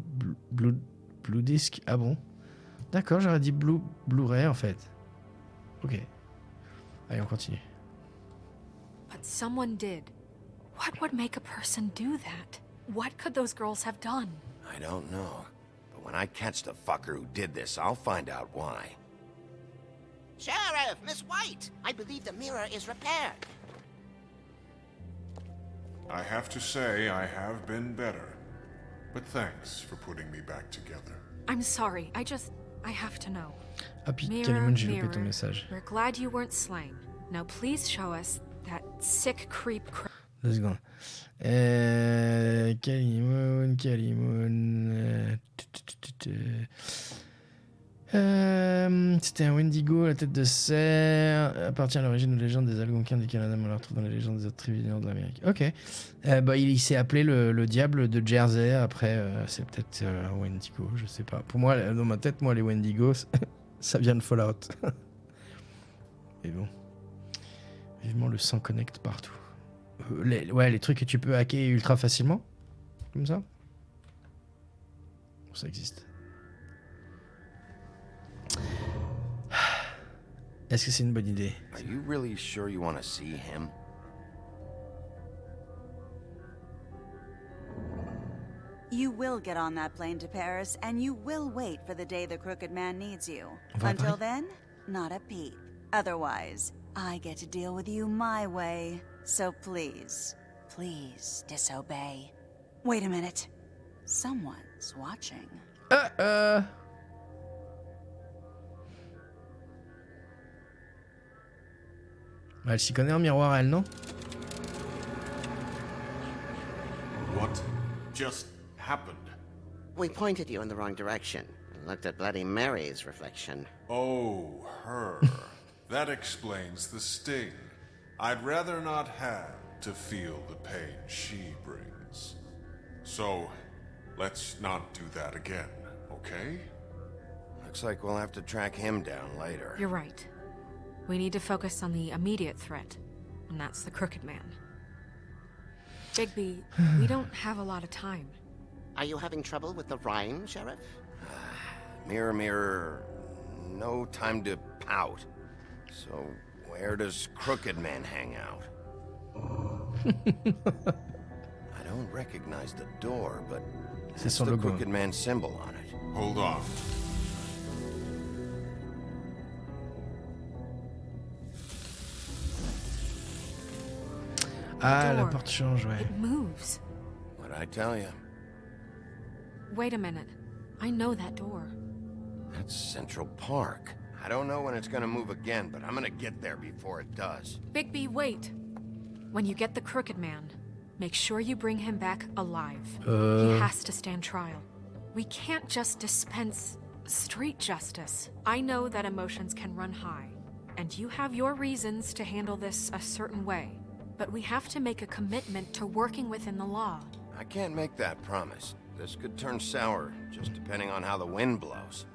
Disc, ah bon? D'accord, j'aurais dit Blu-ray en fait. Ok. Allez, on continue. But someone did. What would make a person do that? What could those girls have done? I don't know. But when I catch the fucker who did this, I'll find out why. Sheriff, Miss White, I believe the mirror is repaired. I have to say I have been better. But thanks for putting me back together. I'm sorry, I have to know. Ah puis, Mirror, j'ai loupé ton message. we're glad you weren't slain. Now please show us that sick creep... 2 secondes. Calimoun. C'était un Wendigo, la tête de cerf, appartient à l'origine de légende des Algonquins du Canada, mais on la retrouve dans les légendes des autres tribus du nord de l'Amérique. Ok. Il s'est appelé le diable de Jersey, après, c'est peut-être un Wendigo, je sais pas. Pour moi, dans ma tête, les Wendigos, ça vient de Fallout. Mais bon. Vivement le sang connecte partout. Les trucs que tu peux hacker ultra facilement, comme ça. Ça existe. Est-ce que c'est une bonne idée? Are you really sure you want to see him? You will get on that plane to Paris, and you will wait for the day the Crooked Man needs you. On va à Until Paris? then, not a peep. Otherwise, I get to deal with you my way. So please, please disobey. Wait a minute. Someone's watching. Elle s'y connaît en miroir, elle, non? What just happened? We pointed you in the wrong direction and looked at Bloody Mary's reflection. Oh, her. That explains the sting. I'd rather not have to feel the pain she brings. So, let's not do that again, okay? Looks like we'll have to track him down later. You're right. We need to focus on the immediate threat, and that's the Crooked Man. Bigby, we don't have a lot of time. Are you having trouble with the rhyme, Sheriff? Mirror, mirror, no time to pout. So, where does Crooked Man hang out? I don't recognize the door, but C'est it's son the logo. Crooked Man symbol on it. Hold on. Ah, la Door. porte change, ouais. It moves. What'd I tell you? Wait a minute. I know that door. That's Central Park. I don't know when it's gonna move again, but I'm gonna get there before it does. Bigby, wait. When you get the Crooked Man, make sure you bring him back alive. He has to stand trial. We can't just dispense street justice. I know that emotions can run high, and you have your reasons to handle this a certain way. But we have to make a commitment to working within the law. I can't make that promise. This could turn sour, just depending on how the wind blows.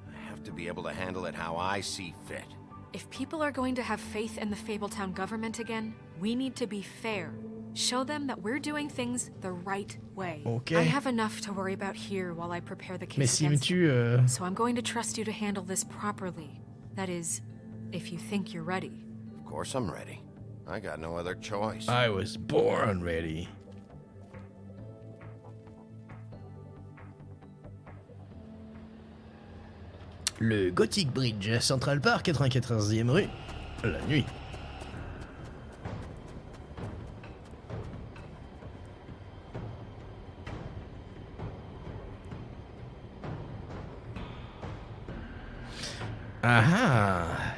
I have to be able to handle it how I see fit. If people are going to have faith in the Fabletown government again, we need to be fair. Show them that we're doing things the right way. Okay. I have enough to worry about here while I prepare the Mais case s'il me against him. tue, So I'm going to trust you to handle this properly. That is, if you think you're ready. Of course I'm ready. I got no other choice. I was born ready. Le Gothic Bridge, Central Park, 94e rue, la nuit. Ah ah!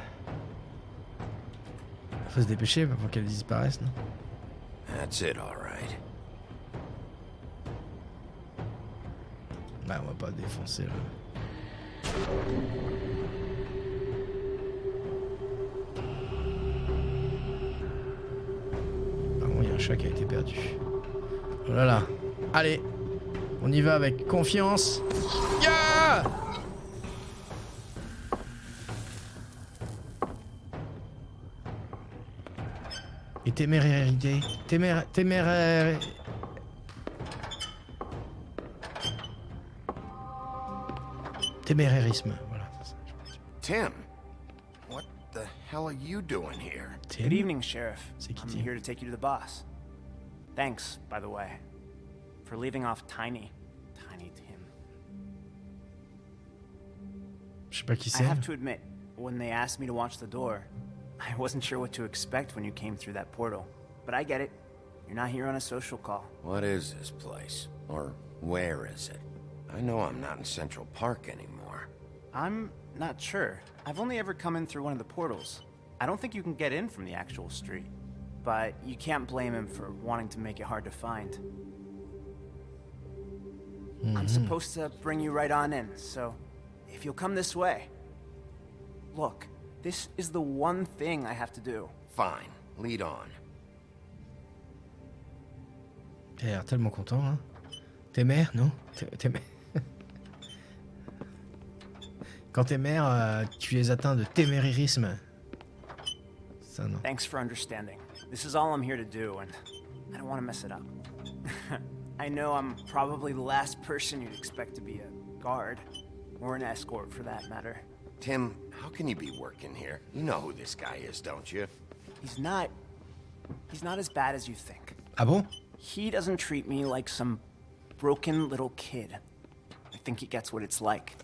Faut se dépêcher pour qu'elle disparaisse, non? That's it, all right. Bah, on va pas défoncer le... Apparemment, il y a un chat qui a été perdu. Oh là là. Allez, on y va avec confiance. Yeah! Et témérarité. Téméraire. Témérarisme, voilà. Tim, what the hell are you doing here? Tim? Good evening, Sheriff. C'est qui, I'm Tim? here to take you to the boss. Thanks, by the way, for leaving off Tiny. Tiny Tim. Je sais pas qui I c'est. have to admit, when they asked me to watch the door, I wasn't sure what to expect when you came through that portal. But I get it. You're not here on a social call. What is this place? Or where is it? I know I'm not in Central Park anymore. I'm not sure. I've only ever come in through one of the portals. I don't think you can get in from the actual street. but you can't blame him for wanting to make it hard to find. I'm supposed to bring you right on in, so if you'll come this way. Look, this is the one thing I have to do. Fine, lead on. Il a l'air tellement content, hein. T'es mère, non? T'es mère. Quand t'es mère, tu les atteins de téméririsme. Ça, non. Thanks for understanding. This is all I'm here to do, and I don't want to mess it up. I know I'm probably the last person you'd expect to be a guard, or an escort for that matter. Tim, how can you be working here? You know who this guy is, don't you? He's not as bad as you think. Ah bon? He doesn't treat me like some broken little kid. I think he gets what it's like.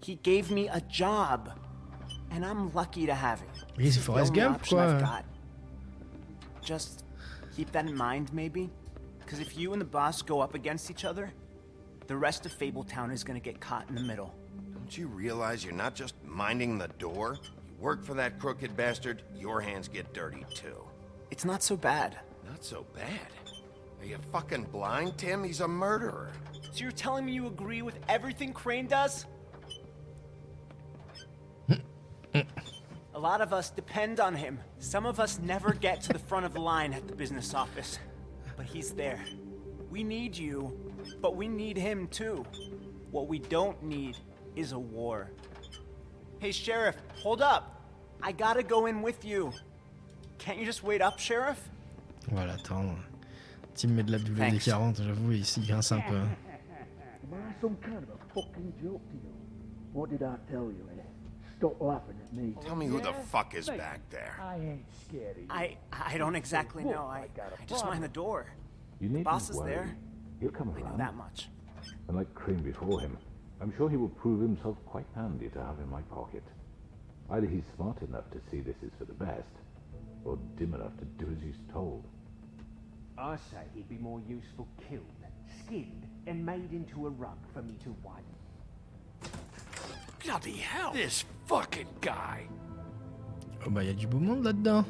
He gave me a job, and I'm lucky to have it. He's It's the Forrest only Gump, option I've quoi. got. Just keep that in mind, maybe? Because if you and the boss go up against each other, the rest of Fabletown is gonna get caught in the middle. Don't you realize you're not just minding the door? You work for that crooked bastard, your hands get dirty too. It's not so bad. Not so bad. Are you fucking blind, Tim? He's a murderer. So you're telling me you agree with everything Crane does? A lot of us depend on him. Some of us never get to the front of the line at the business office. But he's there. We need you, but we need him too. What we don't need is a war. Hey, Sheriff, hold up. I gotta go in with you. Can't you just wait up, Sheriff? On va l'attendre. Tim met de la WD-40, j'avoue, il grince un peu. Hein. Am I some kind of a fucking joke to you? What did I tell you, eh? Stop laughing at me. Tell me who the fuck is back there. I ain't scared of you. I don't exactly know. I just mind the door. You The needn't boss is worry. there. He'll come I know around. that much. And like Crane before him, I'm sure he will prove himself quite handy to have in my pocket. Either he's smart enough to see this is for the best, or dim enough to do as he's told. I say he'd be more useful killed, skinned, and made into a rug for me to wipe. Bloody hell! This fucking guy! Oh bah, y a du beau monde là-dedans.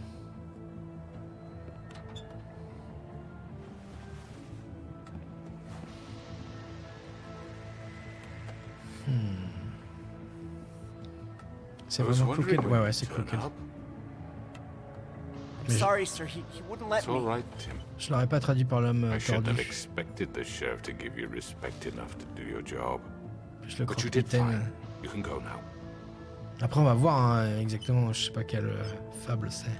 C'est vraiment crooked. Ouais, ouais, c'est crooked. Mais Sorry, sir. He wouldn't let It's all me. right, Tim. je l'aurais pas traduit par l'homme I shouldn't have tordu. expected the sheriff to give you respect enough to do your job. Je le But you did croque-mitaine. fine. You can go now. Après, on va voir hein, exactement, je sais pas quelle fable c'est.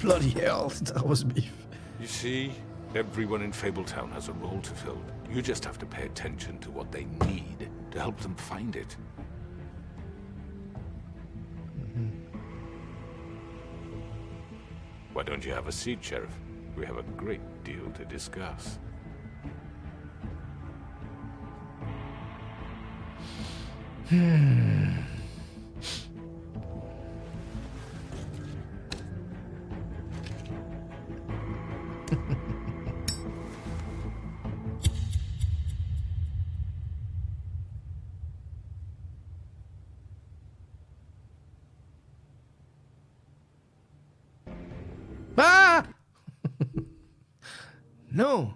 Bloody hell, c'est un roast beef. You see, everyone in Fabletown has a role to fill. You just have to pay attention to what they need to help them find it. Why don't you have a seat, Sheriff? We have a great deal to discuss. Ah non.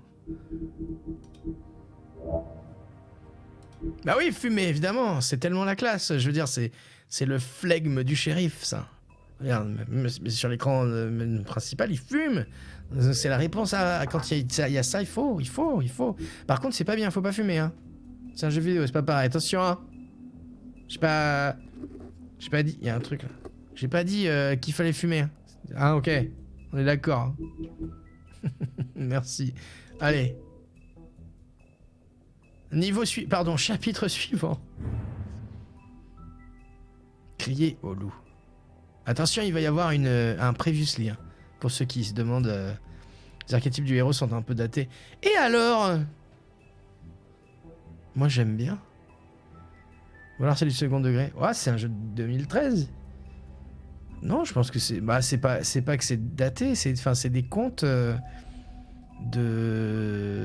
Bah oui, fumer, évidemment, c'est tellement la classe. Je veux dire, c'est le flegme du shérif, ça. Regarde, même sur l'écran principal, il fume. C'est la réponse à quand il y a ça, il faut. Par contre, c'est pas bien, faut pas fumer, hein. C'est un jeu vidéo, c'est pas pareil. Attention, hein. J'ai pas dit, il y a un truc là. J'ai pas dit qu'il fallait fumer. Hein. Ah ok, on est d'accord. Hein. Merci. Allez. Chapitre suivant. Crier au loup. Attention, il va y avoir un previously. Hein, pour ceux qui se demandent, les archétypes du héros sont un peu datés. Et alors moi j'aime bien. Ou alors c'est du second degré. Ouais, c'est un jeu de 2013. Non, je pense que c'est pas que c'est daté, c'est des contes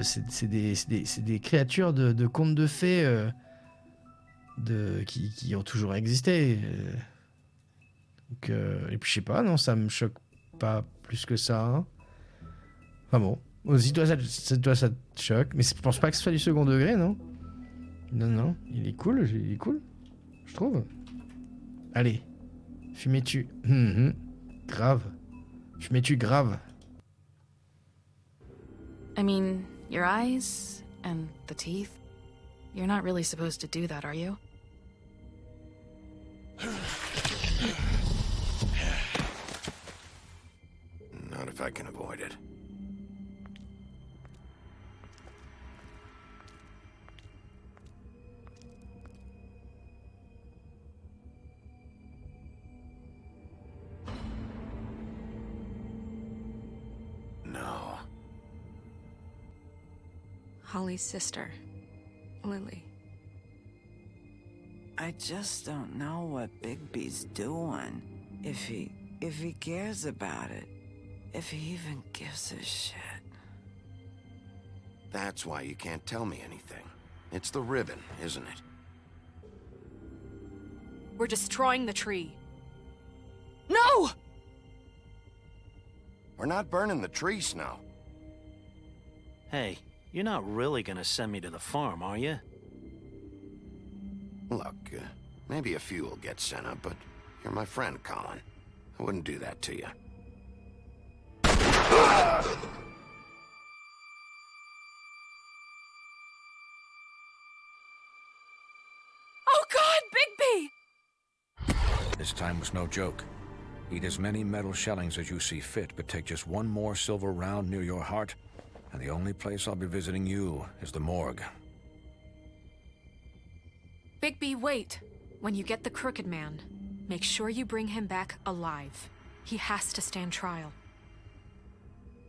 c'est des créatures de contes de fées qui ont toujours existé. Donc, et puis je sais pas, non, ça me choque pas plus que ça. Hein. Enfin bon. Si toi, ça te choque. Mais je pense pas que ce soit du second degré, non? Non, il est cool, je trouve. Allez, fumez-tu. Grave. Fumez-tu grave. I mean, your eyes and the teeth. You're not really supposed to do that, are you? Not if I can avoid it. No. Holly's sister, Lily. I just don't know what Bigby's doing. If he cares about it. If he even gives a shit. That's why you can't tell me anything. It's the ribbon, isn't it? We're destroying the tree. No! We're not burning the tree, Snow. Hey, you're not really gonna send me to the farm, are you? Look, maybe a few will get sent up, but you're my friend, Colin. I wouldn't do that to you. Oh God, Bigby! This time was no joke. Eat as many metal shellings as you see fit, but take just one more silver round near your heart, and the only place I'll be visiting you is the morgue. Bigby, wait. When you get the Crooked Man, make sure you bring him back alive. He has to stand trial.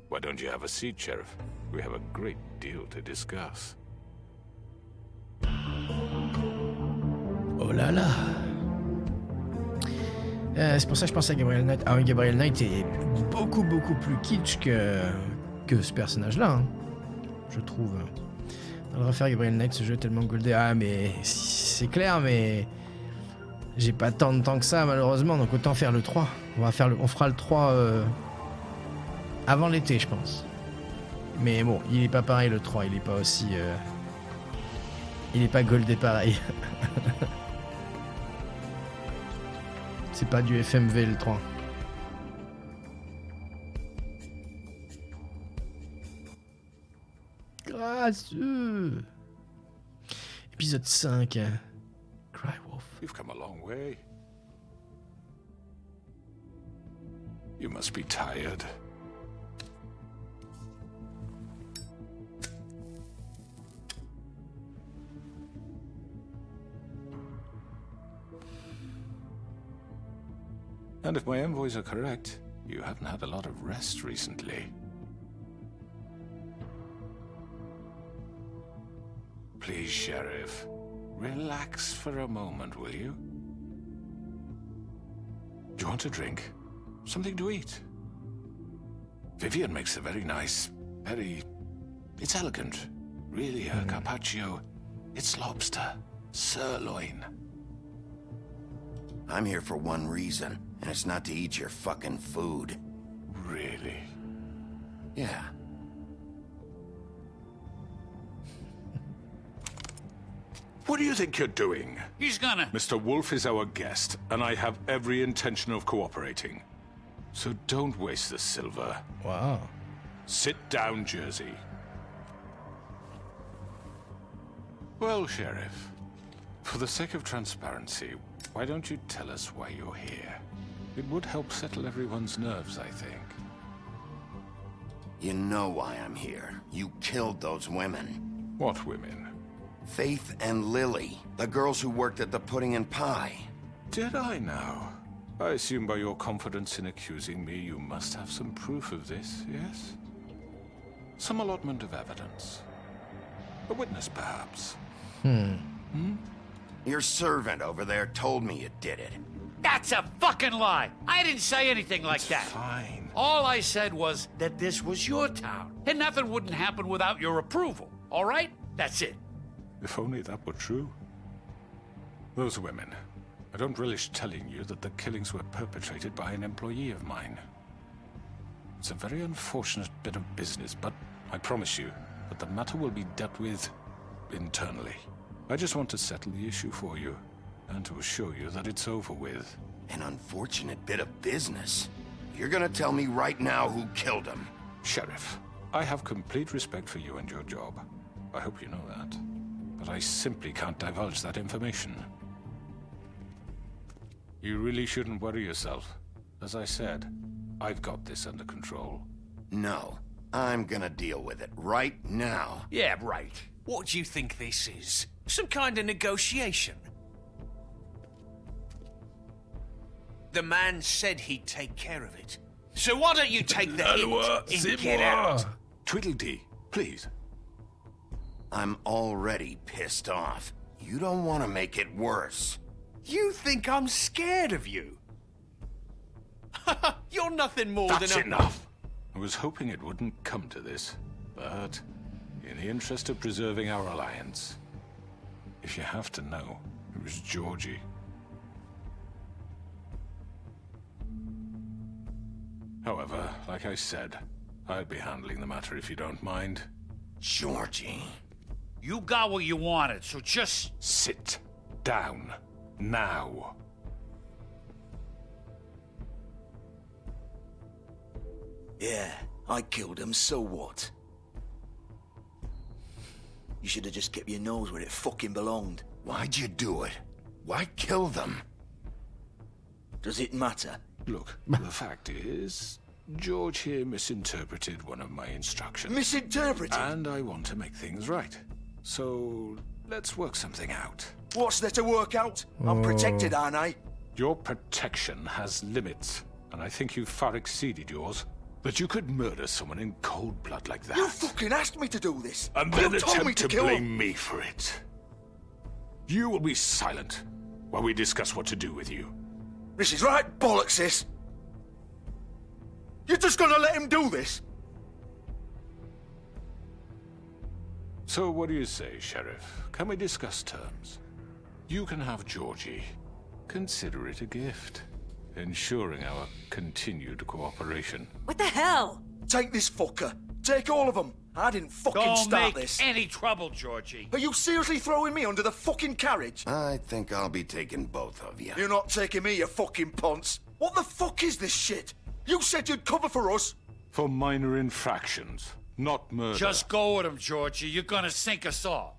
Why don't you have a seat, Sheriff? We have a great deal to discuss. Oh là là. C'est pour ça que je pense à Gabriel Knight. Ah oui, Gabriel Knight est beaucoup plus kitsch que ce personnage-là, hein, je trouve. On devrait refaire Gabriel Knight, ce jeu est tellement goldé. Ah mais c'est clair, mais j'ai pas tant de temps que ça malheureusement, donc autant faire le 3. On fera le 3 avant l'été, je pense. Mais bon, il est pas pareil le 3, il est pas aussi... Il est pas goldé pareil. C'est pas du FMV le 3. Gracieux. Épisode 5. Cry Wolf. You've come a long way. You must be tired. And if my envoys are correct, you haven't had a lot of rest recently. Please, Sheriff, relax for a moment, will you? Do you want a drink? Something to eat? Vivian makes a very nice, it's elegant. Really, a carpaccio. It's lobster, sirloin. I'm here for one reason, and it's not to eat your fucking food. Really? Yeah. What do you think you're doing? He's gonna... Mr. Wolf is our guest, and I have every intention of cooperating. So don't waste the silver. Wow. Sit down, Jersey. Well, Sheriff, for the sake of transparency, why don't you tell us why you're here? It would help settle everyone's nerves, I think. You know why I'm here. You killed those women. What women? Faith and Lily, the girls who worked at the Pudding and Pie. Did I now? I assume by your confidence in accusing me, you must have some proof of this, yes? Some allotment of evidence. A witness, perhaps. Your servant over there told me you did it. That's a fucking lie! I didn't say anything like that. Fine. All I said was that this was your town, and nothing wouldn't happen without your approval, all right? That's it. If only that were true. Those women. I don't relish telling you that the killings were perpetrated by an employee of mine. It's a very unfortunate bit of business, but I promise you that the matter will be dealt with internally. I just want to settle the issue for you, and to assure you that it's over with. An unfortunate bit of business? You're gonna tell me right now who killed him? Sheriff, I have complete respect for you and your job. I hope you know that. But I simply can't divulge that information. You really shouldn't worry yourself. As I said, I've got this under control. No, I'm gonna deal with it right now. Yeah, right. What do you think this is? Some kind of negotiation? The man said he'd take care of it. So why don't you take the hint and get out? Tweedledee, please. I'm already pissed off. You don't want to make it worse. You think I'm scared of you? You're nothing more That's than a... enough! I was hoping it wouldn't come to this, but in the interest of preserving our alliance, if you have to know, it was Georgie. However, like I said, I'll be handling the matter if you don't mind. Georgie. You got what you wanted, so just... Sit down. Now. Yeah, I killed him, so what? You should have just kept your nose where it fucking belonged. Why'd you do it? Why kill them? Does it matter? Look, the fact is, George here misinterpreted one of my instructions. Misinterpreted? And I want to make things right. So, let's work something out. What's there to work out? I'm protected, aren't I? Your protection has limits, and I think you've far exceeded yours. But you could murder someone in cold blood like that. You fucking asked me to do this! And then you told me attempt to to kill blame him. me for it. You will be silent while we discuss what to do with you. This is right bollocks, this! You're just gonna let him do this? So what do you say, Sheriff? Can we discuss terms? You can have Georgie. Consider it a gift, ensuring our continued cooperation. What the hell? Take this fucker. Take all of them. I didn't fucking Don't start make this. any trouble, Georgie. Are you seriously throwing me under the fucking carriage? I think I'll be taking both of you. You're not taking me, you fucking ponce. What the fuck is this shit? You said you'd cover for us. For minor infractions, not murder. Just go with him, Georgie. You're gonna sink us all.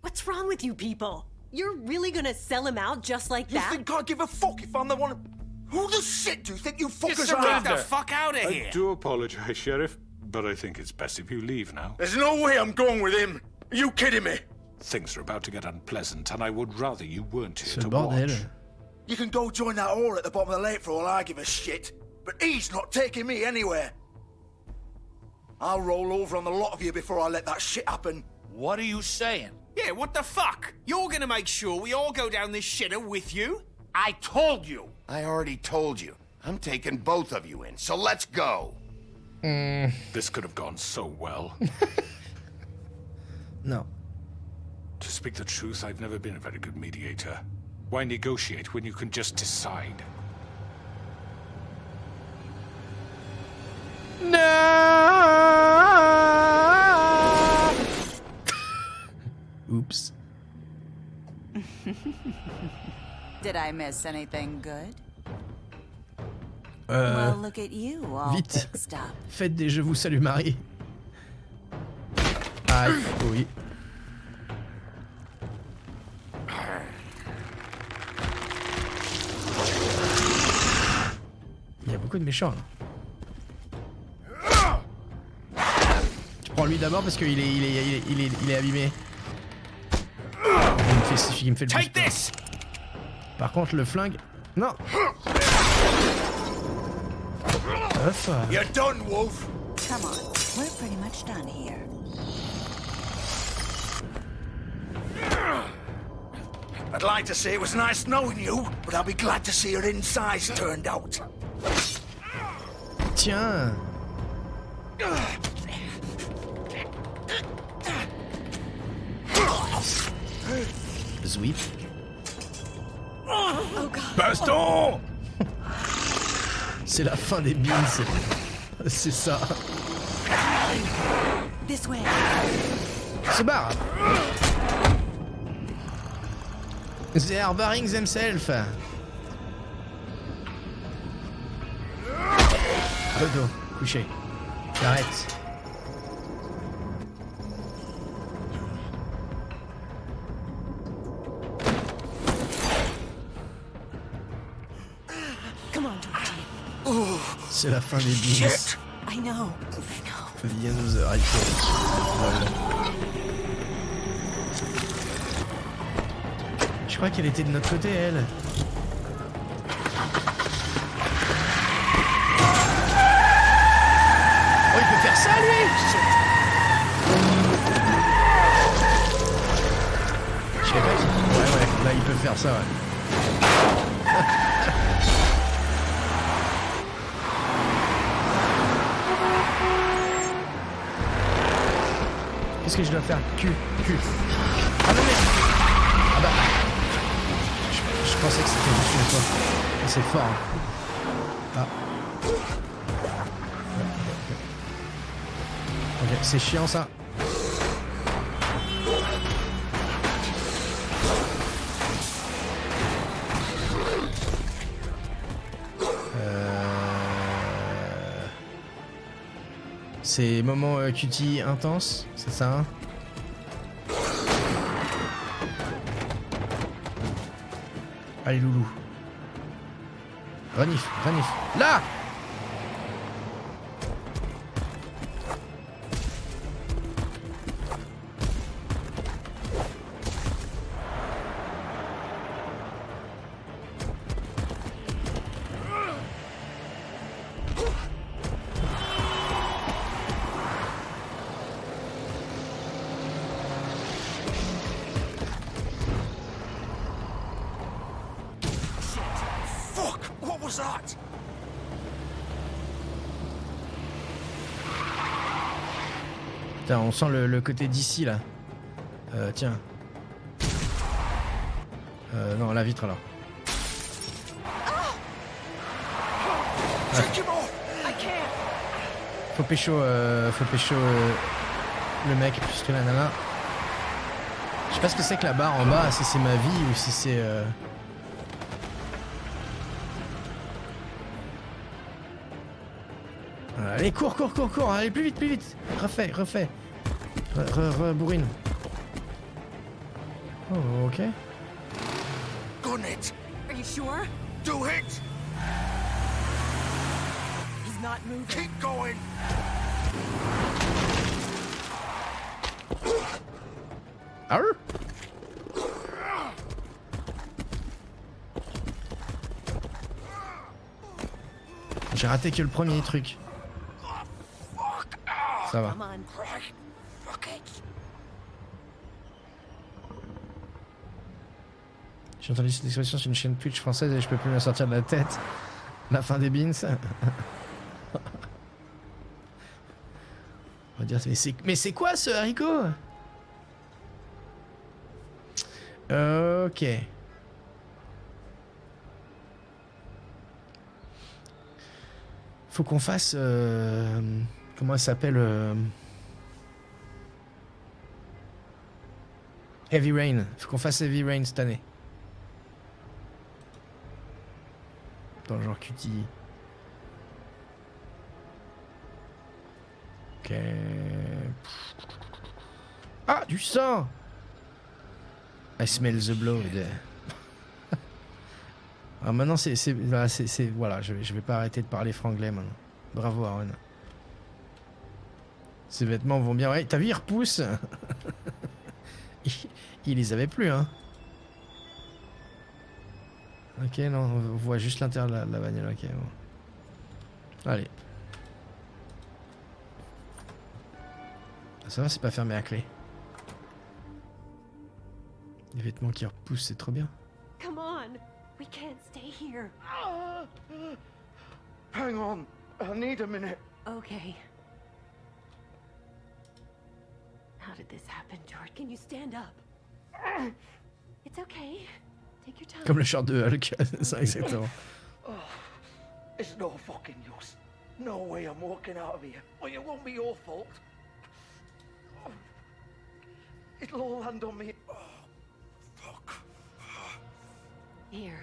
What's wrong with you people? You're really gonna sell him out just like that? You think I give a fuck if I'm the one... Who the shit do you think you fuckers are? Get the fuck out of here! I do apologize, Sheriff, but I think it's best if you leave now. There's no way I'm going with him. Are you kidding me? Things are about to get unpleasant, and I would rather you weren't here Ce to bordel. watch. You can go join that whore at the bottom of the lake for all I give a shit. But he's not taking me anywhere. I'll roll over on the lot of you before I let that shit happen. What are you saying? Yeah, what the fuck? You're gonna make sure we all go down this shitter with you? I told you. I already told you. I'm taking both of you in, so let's go. This could have gone so well. No. To speak the truth, I've never been a very good mediator. Why negotiate when you can just decide? No! Oops. Did I miss anything good? Euh, Well, look at you, all vite. fixed up. Faites des je vous salue Marie. Aïe, oui. Il y a beaucoup de méchants là. Tu prends lui d'abord parce qu'il est abîmé. Il me fait le Take boost. this! Par contre le flingue. Non! Ouf. You're done, Wolf. Come on, we're pretty much done here. I'd like to say it was nice knowing you, but I'll be glad to see your insides turned out. Tiens! Sweep. Oh god. Baston! C'est la fin des beans. C'est ça. This way. Se barre. They are barring themselves. Dodo, couché. J'arrête. Come on, Georgie. C'est la fin des beans. I know. Viens nous arrêter. Je crois qu'elle était de notre côté, elle. Oh, il peut faire ça, lui! Je sais pas qui... Ouais, là, il peut faire ça, ouais. Qu'est-ce que je dois faire? Q. Ah non, merde! Ah bah... Je pensais que c'était juste une fois. C'est fort. Hein. Ah. Ok, c'est chiant ça. C'est moment QT intense, c'est ça hein? Allez loulou. Renif. Là! Putain, on sent le côté d'ici là. Tiens. Non, la vitre alors. Ah. Faut pécho le mec plus que la nana. Je sais pas ce que c'est que la barre en bas, si c'est ma vie ou si c'est... Allez, cours, allez plus vite. Refais. Bourrine. Oh, ok. Gun it. Are you sure? Do it. He's not moving. Keep going. Arr. J'ai raté que le premier truc. Ça va. J'ai entendu cette expression sur une chaîne Twitch française et je peux plus me la sortir de la tête. La fin des beans. On va dire, mais c'est quoi ce haricot? Ok. Faut qu'on fasse... comment elle s'appelle Heavy Rain. Faut qu'on fasse Heavy Rain cette année. Dans le genre QT. Ok. Ah, du sang! I smell the blood. Alors maintenant voilà, je vais pas arrêter de parler franglais maintenant. Bravo Aaron. Ces vêtements vont bien. Ouais, t'as vu, il repousse. il les avait plus, hein. Ok, non, on voit juste l'intérieur de la bagnole. Ok, bon. Allez. Ça va, c'est pas fermé à clé. Les vêtements qui repoussent, c'est trop bien. Come on. We can't stay here. Hang on. I need a minute. Okay. How did this happen, George? Can you stand up? It's okay. Take your time. Comme le short de Hulk, c'est ça exactement. Oh, it's no fucking use. No way I'm walking out of here. Well, it won't be your fault. It'll all land on me. Here.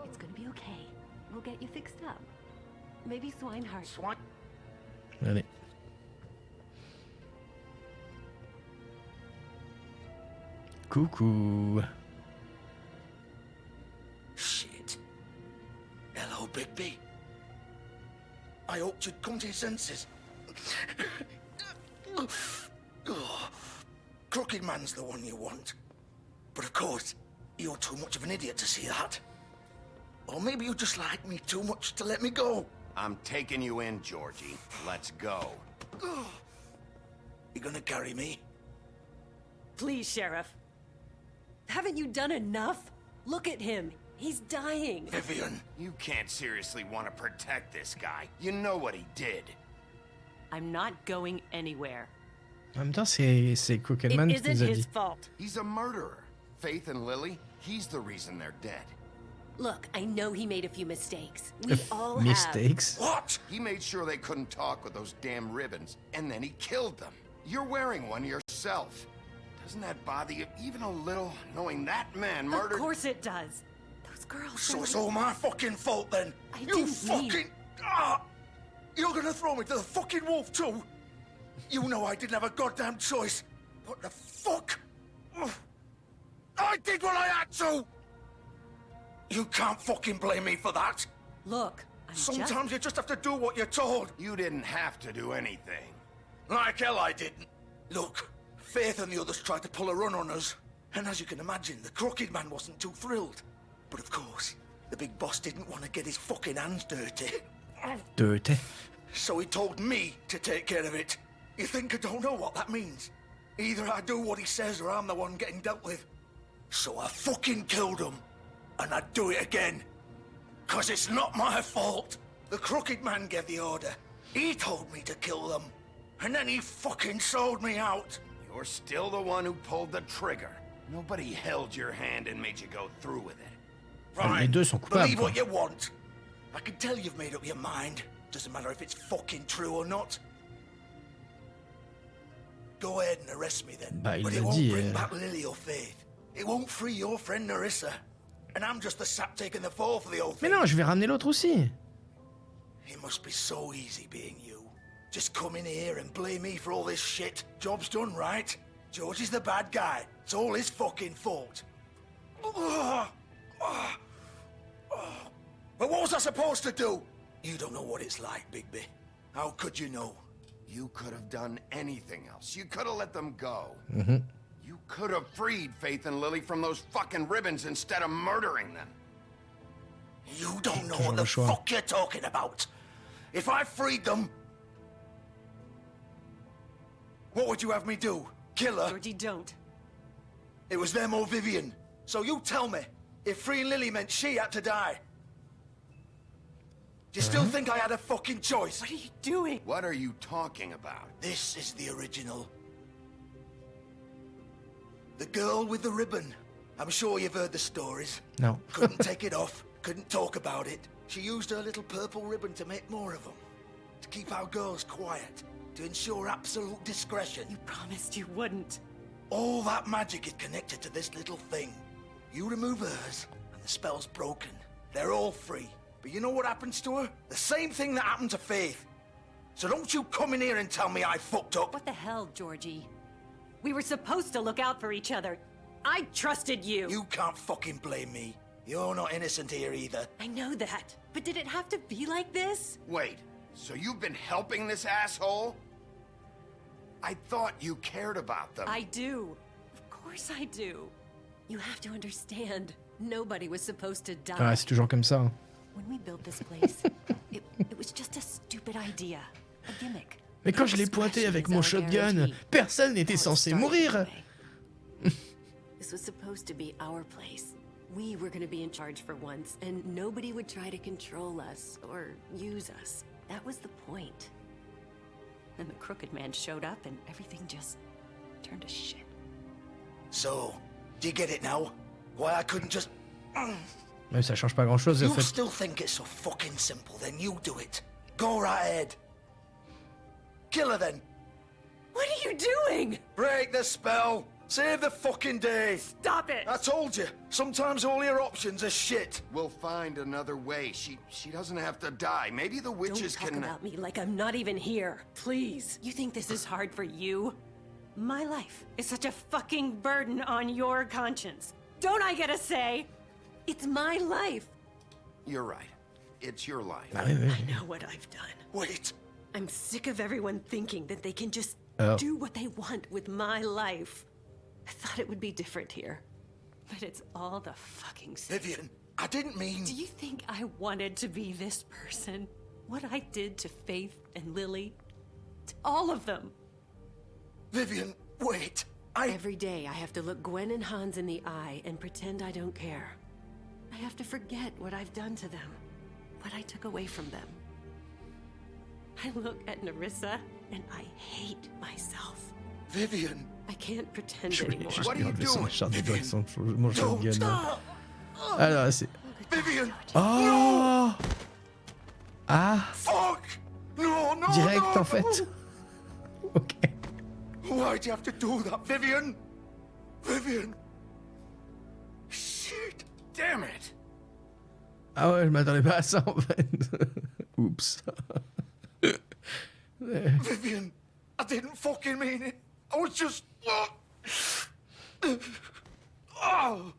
It's gonna be okay. We'll get you fixed up. Maybe Swinehart. Allez. Coucou. Shit. Hello, Bigby. I hoped you'd come to your senses. Crooked Man's the one you want. But of course, you're too much of an idiot to see that. Or maybe you just like me too much to let me go. I'm taking you in, Georgie. Let's go. You gonna carry me? Please, Sheriff. Haven't you done enough? Look at him. He's dying. Vivian. You can't seriously want to protect this guy. You know what he did. I'm not going anywhere. En même temps, c'est Crooked Man qui nous a dit. Fault. He's a murderer. Faith and Lily, he's the reason they're dead. Look, I know he made a few mistakes. We all Mistakes? have. What? He made sure they couldn't talk with those damn ribbons, and then he killed them. You're wearing one yourself. Doesn't that bother you even a little, knowing that man murdered... Of course it does. Those girls... So it's all my fucking fault then? You fucking... You're gonna throw me to the fucking wolf too? You know I didn't have a goddamn choice. What the fuck? I did what I had to! You can't fucking blame me for that. Look, Sometimes you just have to do what you're told. You didn't have to do anything. Like hell I didn't. Look, Faith and the others tried to pull a run on us. And as you can imagine, the Crooked Man wasn't too thrilled. But of course, the big boss didn't want to get his fucking hands dirty. Dirty? So he told me to take care of it. You think I don't know what that means? Either I do what he says or I'm the one getting dealt with. So I fucking killed him. And I'd do it again. 'Cause it's not my fault. The Crooked Man gave the order. He told me to kill them. And then he fucking sold me out. You're still the one who pulled the trigger. Nobody held your hand and made you go through with it. Les deux sont coupables. Believe quoi. what you want. I can tell you've made up your mind. Doesn't matter if it's fucking true or not. Go ahead and arrest me then. Bah, il But l'a it won't dit, bring back Lily or Faith. It won't free your friend Narissa. And I'm just the sap taking the fall for the old Mais thing. non, je vais ramener l'autre aussi. It must be so easy being you. Just come in here and blame me for all this shit. Job's done, right? George is the bad guy. It's all his fucking fault. But what was I supposed to do? You don't know what it's like, Bigby. How could you know? You could have done anything else. You could have let them go. Mm-hmm. You could have freed Faith and Lily from those fucking ribbons instead of murdering them. You don't know what the fuck you're talking about. If I freed them... What would you have me do? Kill her? Georgie, don't. It was them or Vivian. So you tell me, if freeing Lily meant she had to die. Do you still think I had a fucking choice? What are you doing? What are you talking about? This is the original. The girl with the ribbon. I'm sure you've heard the stories. No. Couldn't take it off, couldn't talk about it. She used her little purple ribbon to make more of them. To keep our girls quiet. To ensure absolute discretion. You promised you wouldn't. All that magic is connected to this little thing. You remove hers, and the spell's broken. They're all free. But you know what happens to her? The same thing that happened to Faith. So don't you come in here and tell me I fucked up. What the hell, Georgie? We were supposed to look out for each other. I trusted you. You can't fucking blame me. You're not innocent here either. I know that. But did it have to be like this? Wait, so you've been helping this asshole? I thought you cared about them. I do. Of course I do. You have to understand. Nobody was supposed to die. Ah, c'est toujours comme ça. Hein. When we built this place, it was just a stupid idea. A gimmick. Mais quand je l'ai pointé avec mon shotgun, personne n'était censé mourir. This was supposed to be our place. We were going to be in charge for once, and nobody would try to control us or use us. That was the point. Then the Crooked Man showed up, and everything just turned to shit. So, do you get it now? Why I couldn't just... Mais ça change pas grand chose, en You fait. still think it's so fucking simple, then you do it. Go right ahead. Kill her then. What are you doing? Break the spell. Save the fucking day. Stop it. I told you. Sometimes all your options are shit. We'll find another way. She doesn't have to die. Maybe the witches Don't talk can... about me like I'm not even here. Please. You think this is hard for you? My life is such a fucking burden on your conscience. Don't I get a say? It's my life. You're right. It's your life. I know what I've done. Wait. I'm sick of everyone thinking that they can just do what they want with my life. I thought it would be different here. But it's all the fucking same. Vivian, I didn't mean... Do you think I wanted to be this person? What I did to Faith and Lily? To all of them. Vivian, wait. Every day I have to look Gwen and Hans in the eye and pretend I don't care. I have to forget what I've done to them. What I took away from them. I look at Nerissa and I hate myself. Vivian. I can't pretend Je vais anymore. juste lui enlever son shotgun, mon shotgun. Alors, c'est... Vivian. Oh. Ah. Fuck. No, no, Direct, no, en fait. Ok. Why'd you have to do that, Vivian? Vivian. Shit. Damn it. Ah ouais, je m'attendais pas à ça, en fait. Oups. Vivian, I didn't fucking mean it. I was just... Oh.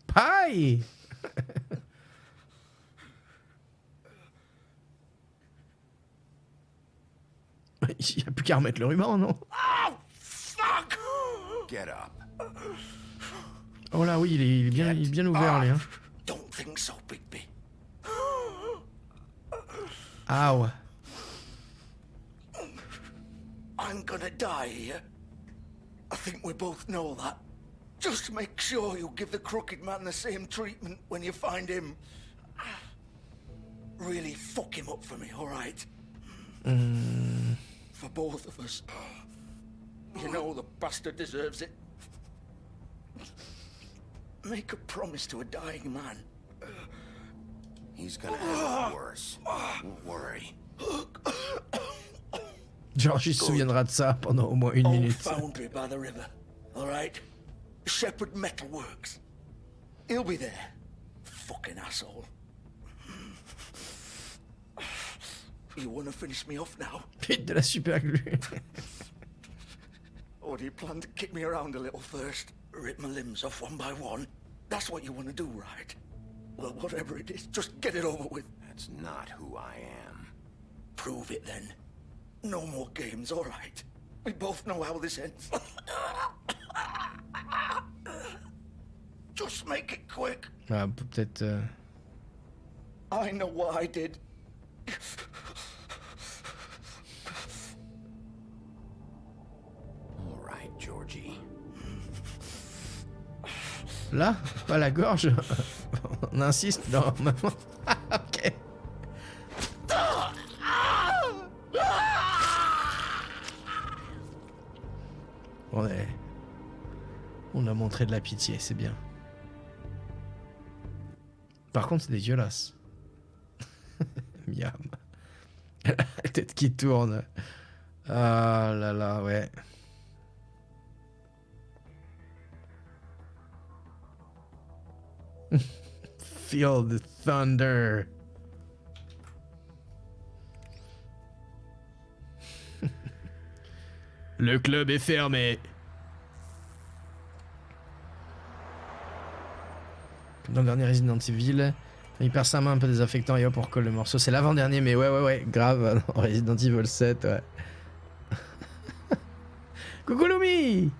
Pie. Il n'y a plus qu'à remettre le ruban, non? Oh, fuck. Get up. Oh là, oui, il est bien ouvert, lui. Hein. Don't think so, Bigby. Ow. I'm gonna die here. I think we both know that. Just make sure you give the crooked man the same treatment when you find him. Really fuck him up for me, alright? For both of us. You know the bastard deserves it. Make a promise to a dying man. He's gonna have it worse. Don't worry. Genre, il se souviendra de ça pendant au moins 1 Old minute. foundry by the river, alright? Shepherd Metalworks. He'll be there. Fucking asshole. You wanna finish me off now? Pute de la super glue. Or do you plan to kick me around a little first? Rip my limbs off one by one? That's what you wanna do, right? Well, whatever it is, just get it over with. That's not who I am. Prove it then. No more games, alright? We both know how this ends. Just make it quick. Ah, peut-être... I know what I did. All right, Georgie. Là, pas la gorge. On insiste dans... Ok. On a montré de la pitié, c'est bien. Par contre, c'est dégueulasse. Miam. La tête qui tourne. Ah là là, ouais. Feel the thunder. Le club est fermé. Comme dans le dernier Resident Evil, il perd sa main un peu désaffectant et hop, on recolle le morceau. C'est l'avant-dernier, mais ouais, grave. Dans Resident Evil 7, ouais. Coucou Lumi!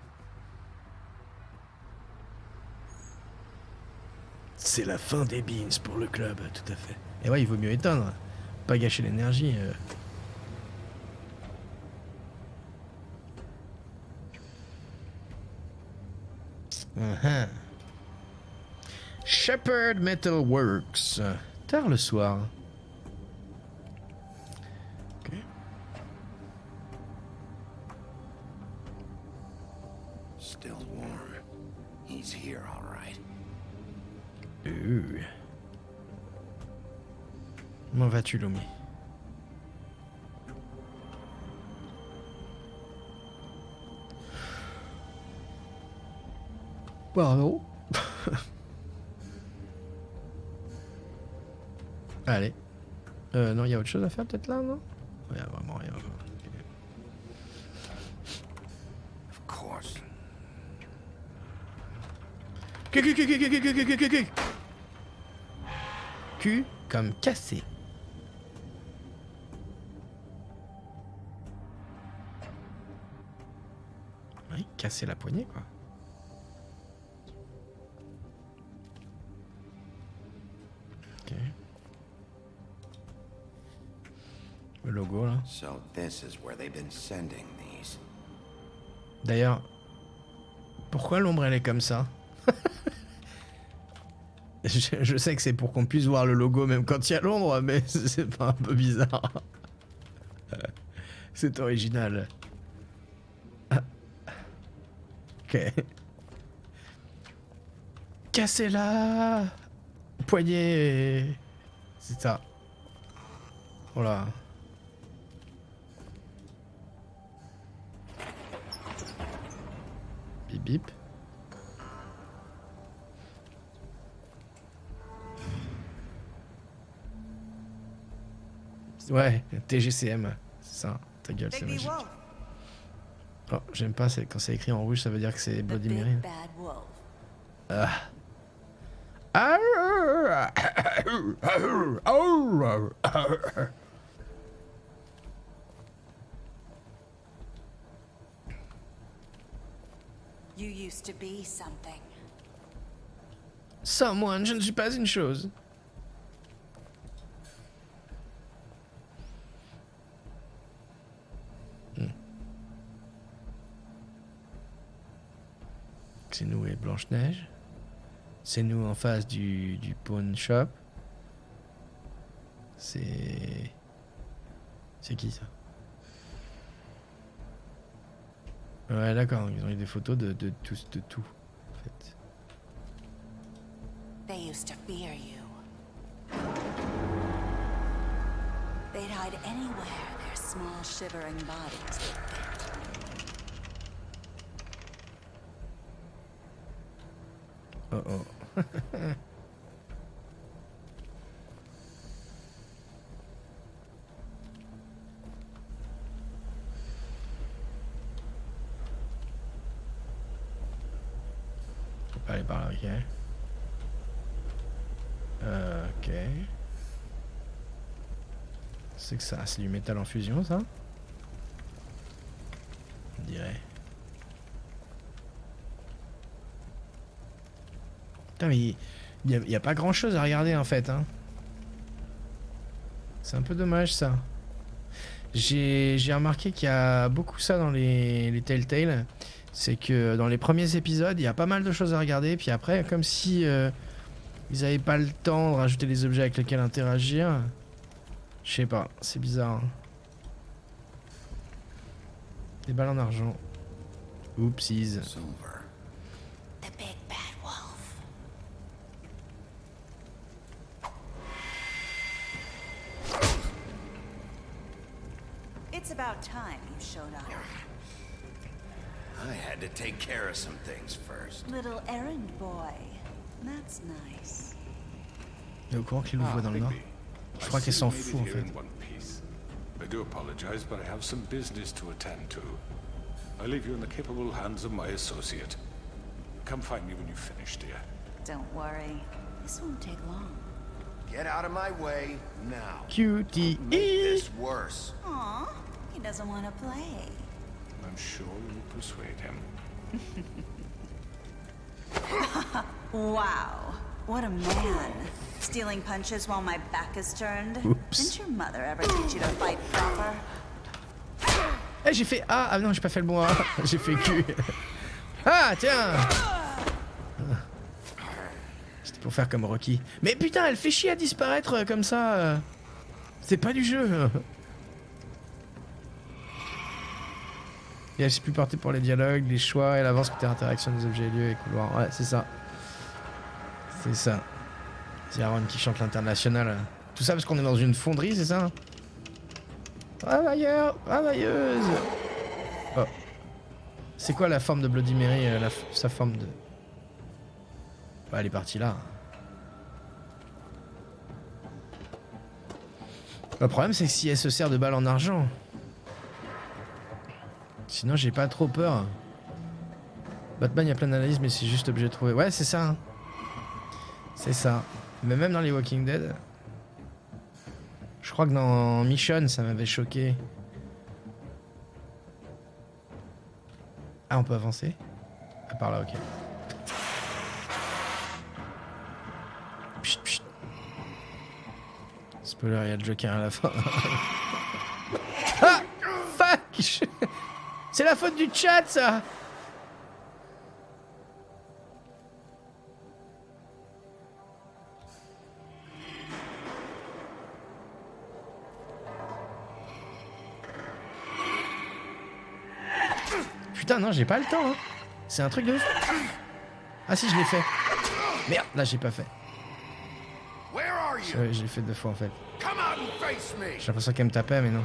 C'est la fin des beans pour le club, tout à fait. Et ouais, il vaut mieux éteindre. Pas gâcher l'énergie. Shepherd Metalworks. Tard le soir. Ok. Still warm. He's here, all right. Comment vas-tu, Lumi? Pardon. Allez. Non, il y a autre chose à faire peut-être là, non? Il y a vraiment rien. Of course. Q comme cassé. Oui, casser la poignée, quoi. Ok. Le logo, là. So this is where they've been sending these. D'ailleurs, pourquoi l'ombre elle est comme ça? Je sais que c'est pour qu'on puisse voir le logo même quand il y a l'ombre, mais c'est pas un peu bizarre. C'est original. Ok. Cassez-la! Poignée! C'est ça. Voilà. Bip bip. Ouais, TGCM, c'est ça, ta gueule, c'est magique. Oh, j'aime pas, quand c'est écrit en rouge, ça veut dire que c'est Bloody Mary. You used to be something. Someone, je ne suis pas une chose. C'est nous et Blanche-Neige. C'est nous en face du pawn shop. C'est... C'est qui ça? Ouais, d'accord, ils ont eu des photos de tout, en fait. They used to fear you. They'd hide anywhere their small shivering bodies would fit. Oh oh. Faut pas aller par là, ok. Ok. C'est que ça, c'est du métal en fusion, ça? On dirait. Putain, mais il y a pas grand chose à regarder en fait, hein. C'est un peu dommage ça. J'ai remarqué qu'il y a beaucoup ça dans les Telltale. C'est que dans les premiers épisodes, il y a pas mal de choses à regarder. Puis après, comme si ils avaient pas le temps de rajouter des objets avec lesquels interagir. Je sais pas, c'est bizarre. Hein. Des balles en argent. Oupsies. The big bad wolf. It's about time you showed up. I had to take care of some things first. Little errand boy. That's nice. Il est au courant qu'il l'ouvre dans le nord. Je crois qu'elle s'en fout en fait. I do apologize, but I have some business to attend to. I leave you in the capable hands of my associate. Come find me when you've finished, dear. Don't worry. This won't take long. Get out of my way now. QTE. Make this worse. Aw, he doesn't want to play. I'm sure you'll persuade him. Wow, what a man. Stealing punches while my back is turned. Oops. Didn't your mother ever teach you to fight proper? Eh, j'ai fait A. Ah non, j'ai pas fait le bon A. J'ai fait Q. Ah, tiens. C'était pour faire comme Rocky. Mais putain, elle fait chier à disparaître comme ça. C'est pas du jeu. Et elle s'est plus portée pour les dialogues, les choix et l'avance côté interaction des objets, lieux et couloirs. Ouais, c'est ça. C'est ça. C'est Aaron qui chante l'international. Tout ça parce qu'on est dans une fonderie, c'est ça? Travailleurs, travailleuses. Oh. C'est quoi la forme de Bloody Mary, sa forme de... Bah, elle est partie là. Le problème, c'est que si elle se sert de balles en argent... Sinon, j'ai pas trop peur. Batman, il y a plein d'analyses, mais c'est juste obligé de trouver... Ouais, c'est ça. Hein. C'est ça. Mais même dans les Walking Dead... Je crois que dans Mission, ça m'avait choqué. Ah, on peut avancer? Ah, par là, ok. Pchit, pchit. Spoiler, il y a le Joker à la fin. Ah! Fuck! C'est la faute du chat, ça! Putain, non, j'ai pas le temps. Hein. C'est un truc de ouf. Ah si, je l'ai fait. Merde, là, j'ai pas fait. Je l'ai fait 2 fois, en fait. J'ai l'impression qu'elle me tapait, mais non.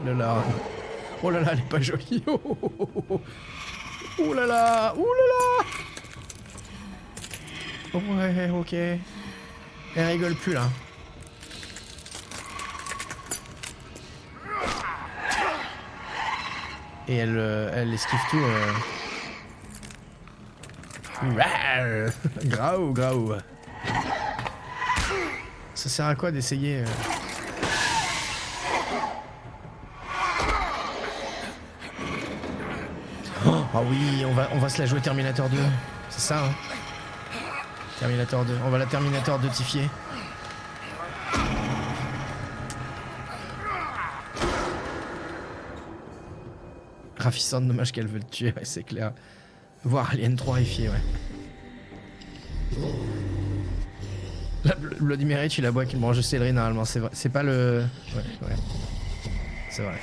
Le là. Oh là là, elle est pas jolie. Oh, oh, oh, oh. Oh là là. Oh là là. Ouais, ok. Elle rigole plus, là. Et elle esquive tout. Graou, graou. Ça sert à quoi d'essayer Oh oui, on va se la jouer Terminator 2. C'est ça, hein. Terminator 2. On va la Terminator 2tifier. Ravissante, dommage qu'elle veut le tuer, ouais, c'est clair. Voir Alien 3ifié, ouais. La Bloody Mary, tu la bois qu'il mange de céleri normalement, c'est vrai. C'est pas le... Ouais, ouais. C'est vrai.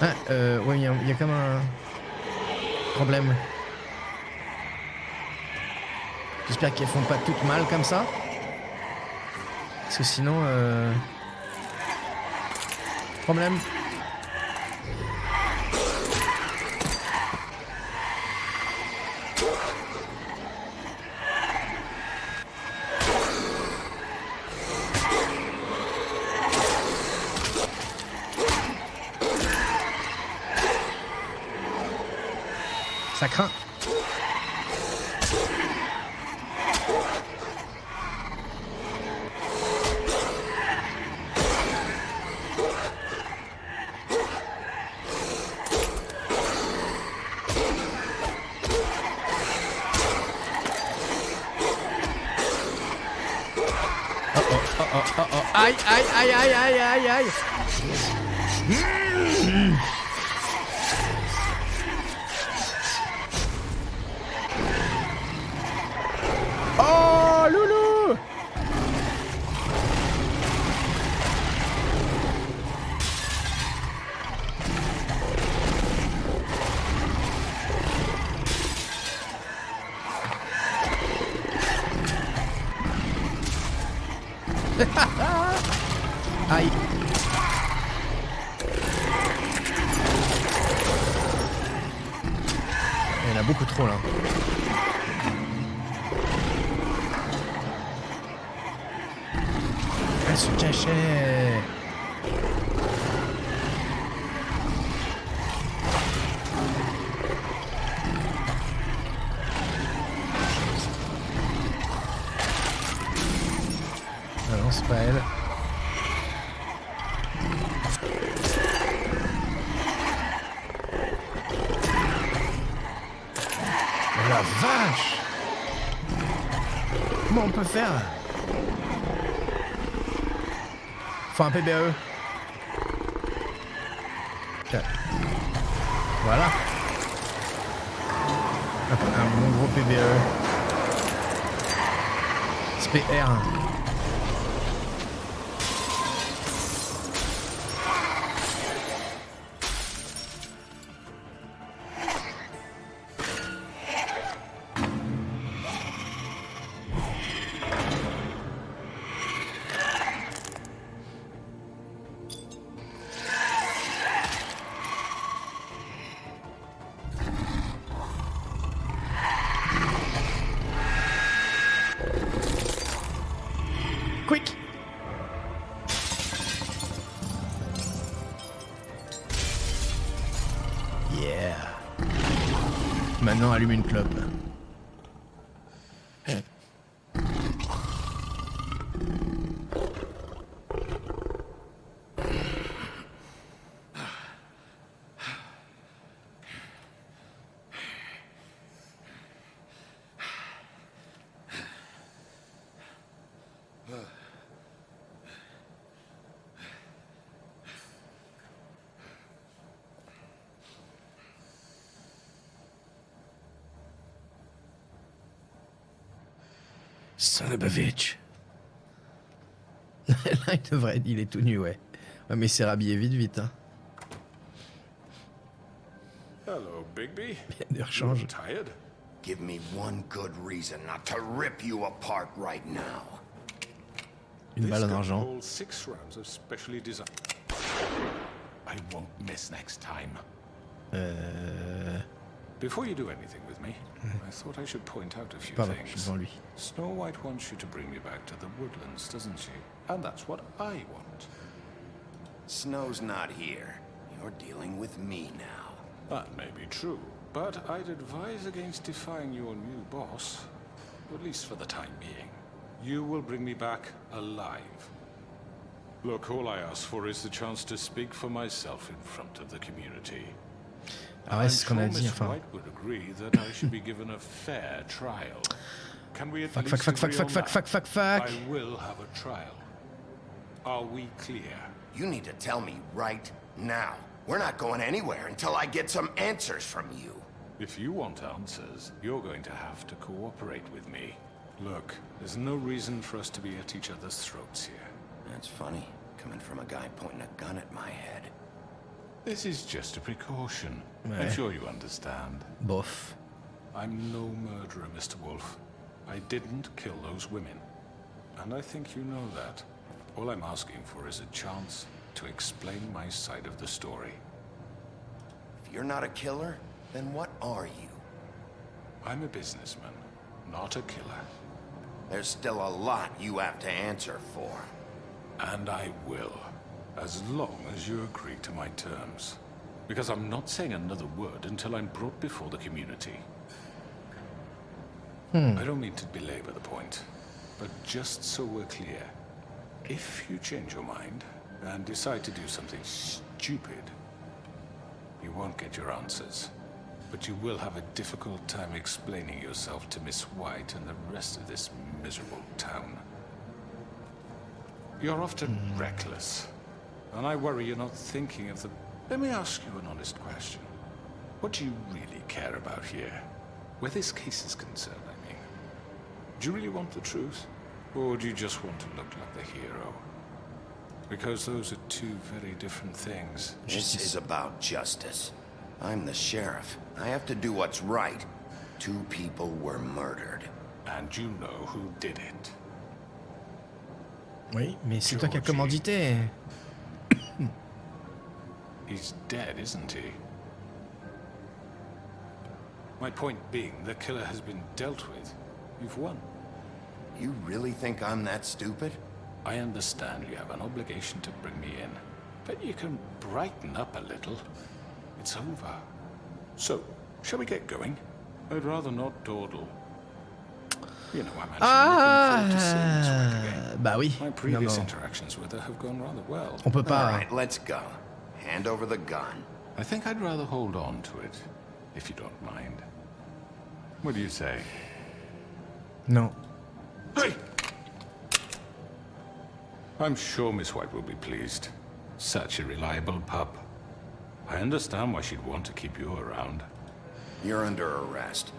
Ah, ouais, il y a comme un... problème. J'espère qu'elles font pas toutes mal comme ça. Parce que sinon... Problème. Ça craint. Aïe, aïe, aïe, aïe, aïe, aïe, aïe. Oh, loulou. Aïe. Il y en a beaucoup trop là. Elle se cachait. Ah non, c'est pas elle. Oh la vache! Comment on peut faire? Faut un PBE. Tiens. Voilà. Un bon gros PBE. XPR. Quick! Yeah. Maintenant, allume une clope. Son of a bitch. Là, il est tout nu, ouais. Ouais, mais il s'est rhabillé vite, hein. Hello, Bigby. Il y a des rechanges. Tired? Give me one good reason not to rip you apart right now. Une balle en argent. All 6 rounds of specially designed. I won't miss next time. Before you do anything with me, I thought I should point out a few Pardon, je things. suis devant lui. Snow White wants you to bring me back to the woodlands, doesn't she? And that's what I want. Snow's not here. You're dealing with me now. That may be true, but I'd advise against defying your new boss, at least for the time being. You will bring me back alive. Look, all I ask for is the chance to speak for myself in front of the community. Ah ouais, c'est ce qu'on a dit, Miss enfin. White would agree that I should be given a fair trial. Can we at Fuck, least fuck, fuck, agree fuck, on fuck, that? fuck, fuck, fuck. I will have a trial. Are we clear? You need to tell me right now. We're not going anywhere until I get some answers from you. If you want answers, you're going to have to cooperate with me. Look, there's no reason for us to be at each other's throats here. That's funny, coming from a guy pointing a gun at my head. This is just a precaution. Ouais. I'm sure you understand. Bof. I'm no murderer, Mr. Wolf. I didn't kill those women. And I think you know that. All I'm asking for is a chance to explain my side of the story. If you're not a killer, then what are you? I'm a businessman, not a killer. There's still a lot you have to answer for. And I will, as long as you agree to my terms. Because I'm not saying another word until I'm brought before the community. I don't mean to belabor the point, but just so we're clear, if you change your mind and decide to do something stupid, you won't get your answers. But you will have a difficult time explaining yourself to Miss White and the rest of this miserable town. You're often reckless, and I worry you're not thinking of the... Let me ask you an honest question. What do you really care about here? Where this case is concerned, I mean. Do you really want the truth? Or do you just want to look like the hero? Because those are two very different things. This is about justice. I'm the sheriff. I have to do what's right. 2 people were murdered. And you know who did it. Oui, mais c'est toi qui as commandité. He's dead, isn't he? My point being, the killer has been dealt with. You've won. You really think I'm that stupid? I understand you have an obligation to bring me in, but you can brighten up a little. It's over. So, shall we get going? I'd rather not dawdle. You know, I'm actually looking forward to seeing Miss White again. Bah oui. My previous Non, non. interactions with her have gone rather well. On peut pas. All right, let's go. Hand over the gun. I think I'd rather hold on to it, if you don't mind. What do you say? Non. Hey! I'm sure Miss White will be pleased. Such a reliable pup. I understand why she'd want to keep you around. You're under arrest.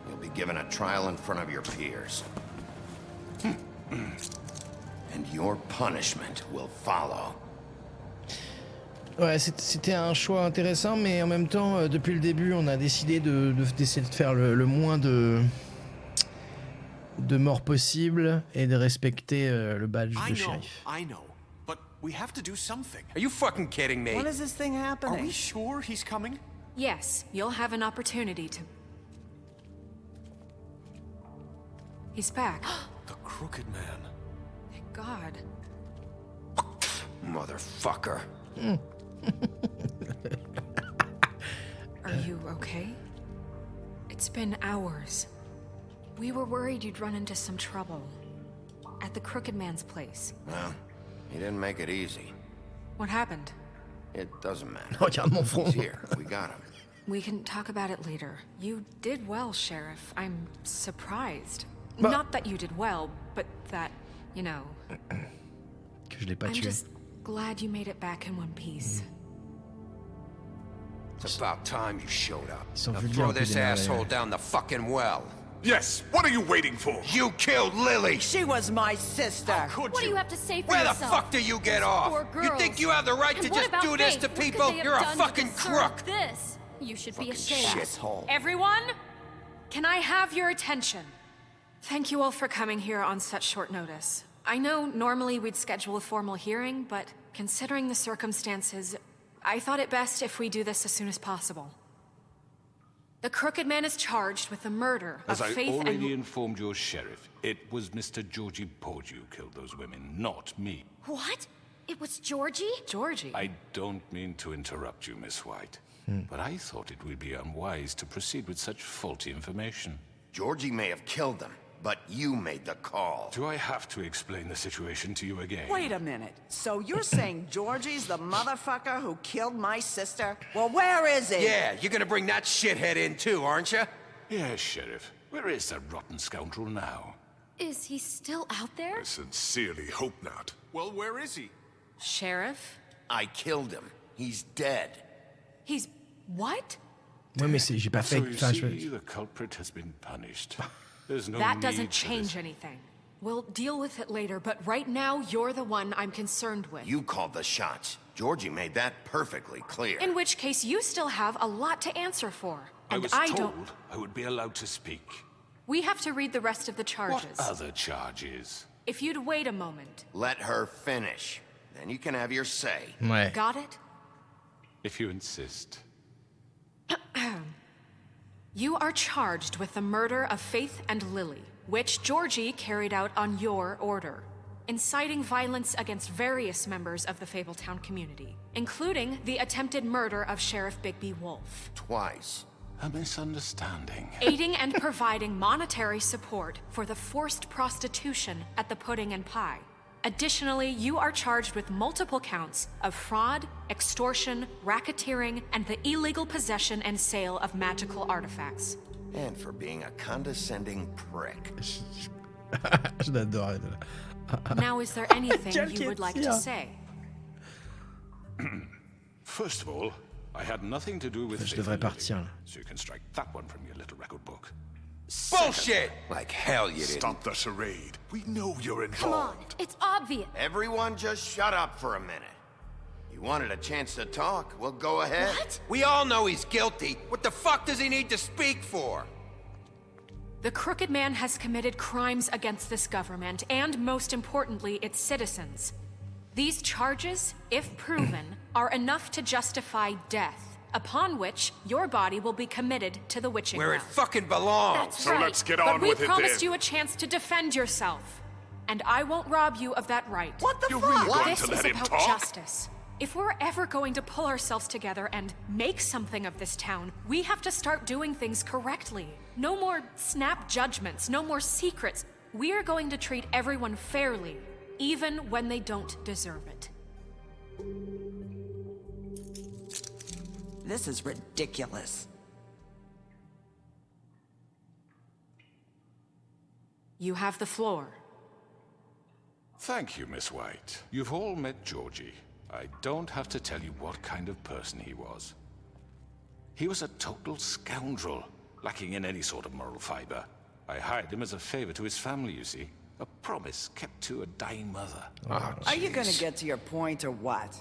You'll be given a trial in front of your peers. And your punishment will follow. Ouais, c'était un choix intéressant, mais en même temps, depuis le début, on a décidé d'essayer de faire le moins de morts possible et de respecter le badge de shérif. I know, but we have to do something. Are you fucking kidding me? When is this thing happening? Are we sure he's coming? Yes, you'll have an opportunity to... He's back. The Crooked Man. Thank God. Motherfucker. Are you okay? It's been hours. We were worried you'd run into some trouble. At the Crooked Man's place. Well, he didn't make it easy. What happened? It doesn't matter. Regarde mon front. He's here. We got him. We can talk about it later. You did well, Sheriff. I'm surprised. Bah. Not that you did well, but that, you know... Que je l'ai pas I'm tué. just glad you made it back in one piece. It's about time you showed up. sont Now vulgaires throw un peu this des asshole malades. down the fucking well. Yes, what are you waiting for? You killed Lily! She was my sister. Could What do you have to say for Where the yourself? fuck do you get off? Poor You girls. think you have the right And to what just about do this Faith? to What could people? they have You're a done to fucking deserve crook! This. You should be ashamed. Shithole. Everyone, can I have your attention? Thank you all for coming here on such short notice. I know normally we'd schedule a formal hearing, but considering the circumstances, I thought it best if we do this as soon as possible. The Crooked Man is charged with the murder As of I Faith already and... informed your sheriff, it was Mr. Georgie Porge who killed those women, not me. What? It was Georgie? Georgie? I don't mean to interrupt you, Miss White, but I thought it would be unwise to proceed with such faulty information. Georgie may have killed them, but you made the call. Do I have to explain the situation to you again? Wait a minute. So you're saying Georgie's the motherfucker who killed my sister? Well, where is he? Yeah, you're gonna bring that shithead in too, aren't you? Yes, Sheriff. Where is that rotten scoundrel now? Is he still out there? I sincerely hope not. Well, where is he? Sheriff? I killed him. He's dead. He's... what? Ouais, mais j'ai pas fait. So you Enfin, see, the culprit has been punished. There's no That need doesn't for change this. anything. We'll deal with it later, but right now, you're the one I'm concerned with. You called the shots. Georgie made that perfectly clear. In which case, you still have a lot to answer for. I And was I told don't... I would be allowed to speak. We have to read the rest of the charges. What other charges? If you'd wait a moment. Let her finish. Then you can have your say. Ouais. Got it? If you insist. You are charged with the murder of Faith and Lily, which Georgie carried out on your order, inciting violence against various members of the Fabletown community, including the attempted murder of Sheriff Bigby Wolf. Twice. A misunderstanding. Aiding and providing monetary support for the forced prostitution at the Pudding and Pie. Additionally, you are charged with multiple counts of fraud, extortion, racketeering, and the illegal possession and sale of magical artifacts. And for being a condescending prick. Je l'adore. Now, is there anything you would like to say? First of all, I had nothing to do with Je Faith devrais and Lily, partir là. so you can strike that one from your little record book. Bullshit! Like hell you didn't. Stop the charade. We know you're Come on, involved. it's obvious. Everyone just shut up for a minute. You wanted a chance to talk? Well, go ahead. What? We all know he's guilty. What the fuck does he need to speak for? The Crooked Man has committed crimes against this government and, most importantly, its citizens. These charges, if proven, are enough to justify death, upon which your body will be committed to the witching Where it well. fucking belongs. That's So right. let's get but on we with it promised then. you a chance to defend yourself, and I won't rob you of that right. What the You're fuck? really going This to is let him about talk? justice. If we're ever going to pull ourselves together and make something of this town, we have to start doing things correctly. No more snap judgments, no more secrets. We are going to treat everyone fairly, even when they don't deserve it. This is ridiculous. You have the floor. Thank you, Miss White. You've all met Georgie. I don't have to tell you what kind of person he was. He was a total scoundrel, lacking in any sort of moral fiber. I hired him as a favor to his family, you see. A promise kept to a dying mother. Are you gonna get to your point or what?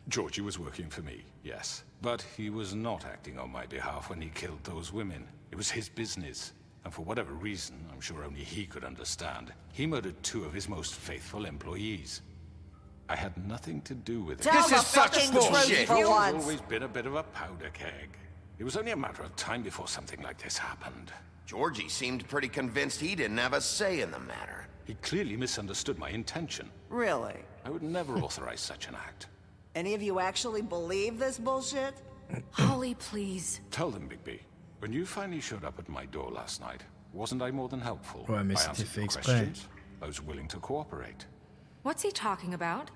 Georgie was working for me, yes. But he was not acting on my behalf when he killed those women. It was his business. And for whatever reason, I'm sure only he could understand, he murdered 2 of his most faithful employees. I had nothing to do with it. Tell the fucking truth for You've once. always been a bit of a powder keg. It was only a matter of time before something like this happened. Georgie seemed pretty convinced he didn't have a say in the matter. He clearly misunderstood my intention. Really? I would never authorize such an act. Any of you actually believe this bullshit? Holly, please. Tell them, Bigby. When you finally showed up at my door last night, wasn't I more than helpful? Ouais, mais I c'était answered fait exprès. questions. I was willing to cooperate. What's he talking about?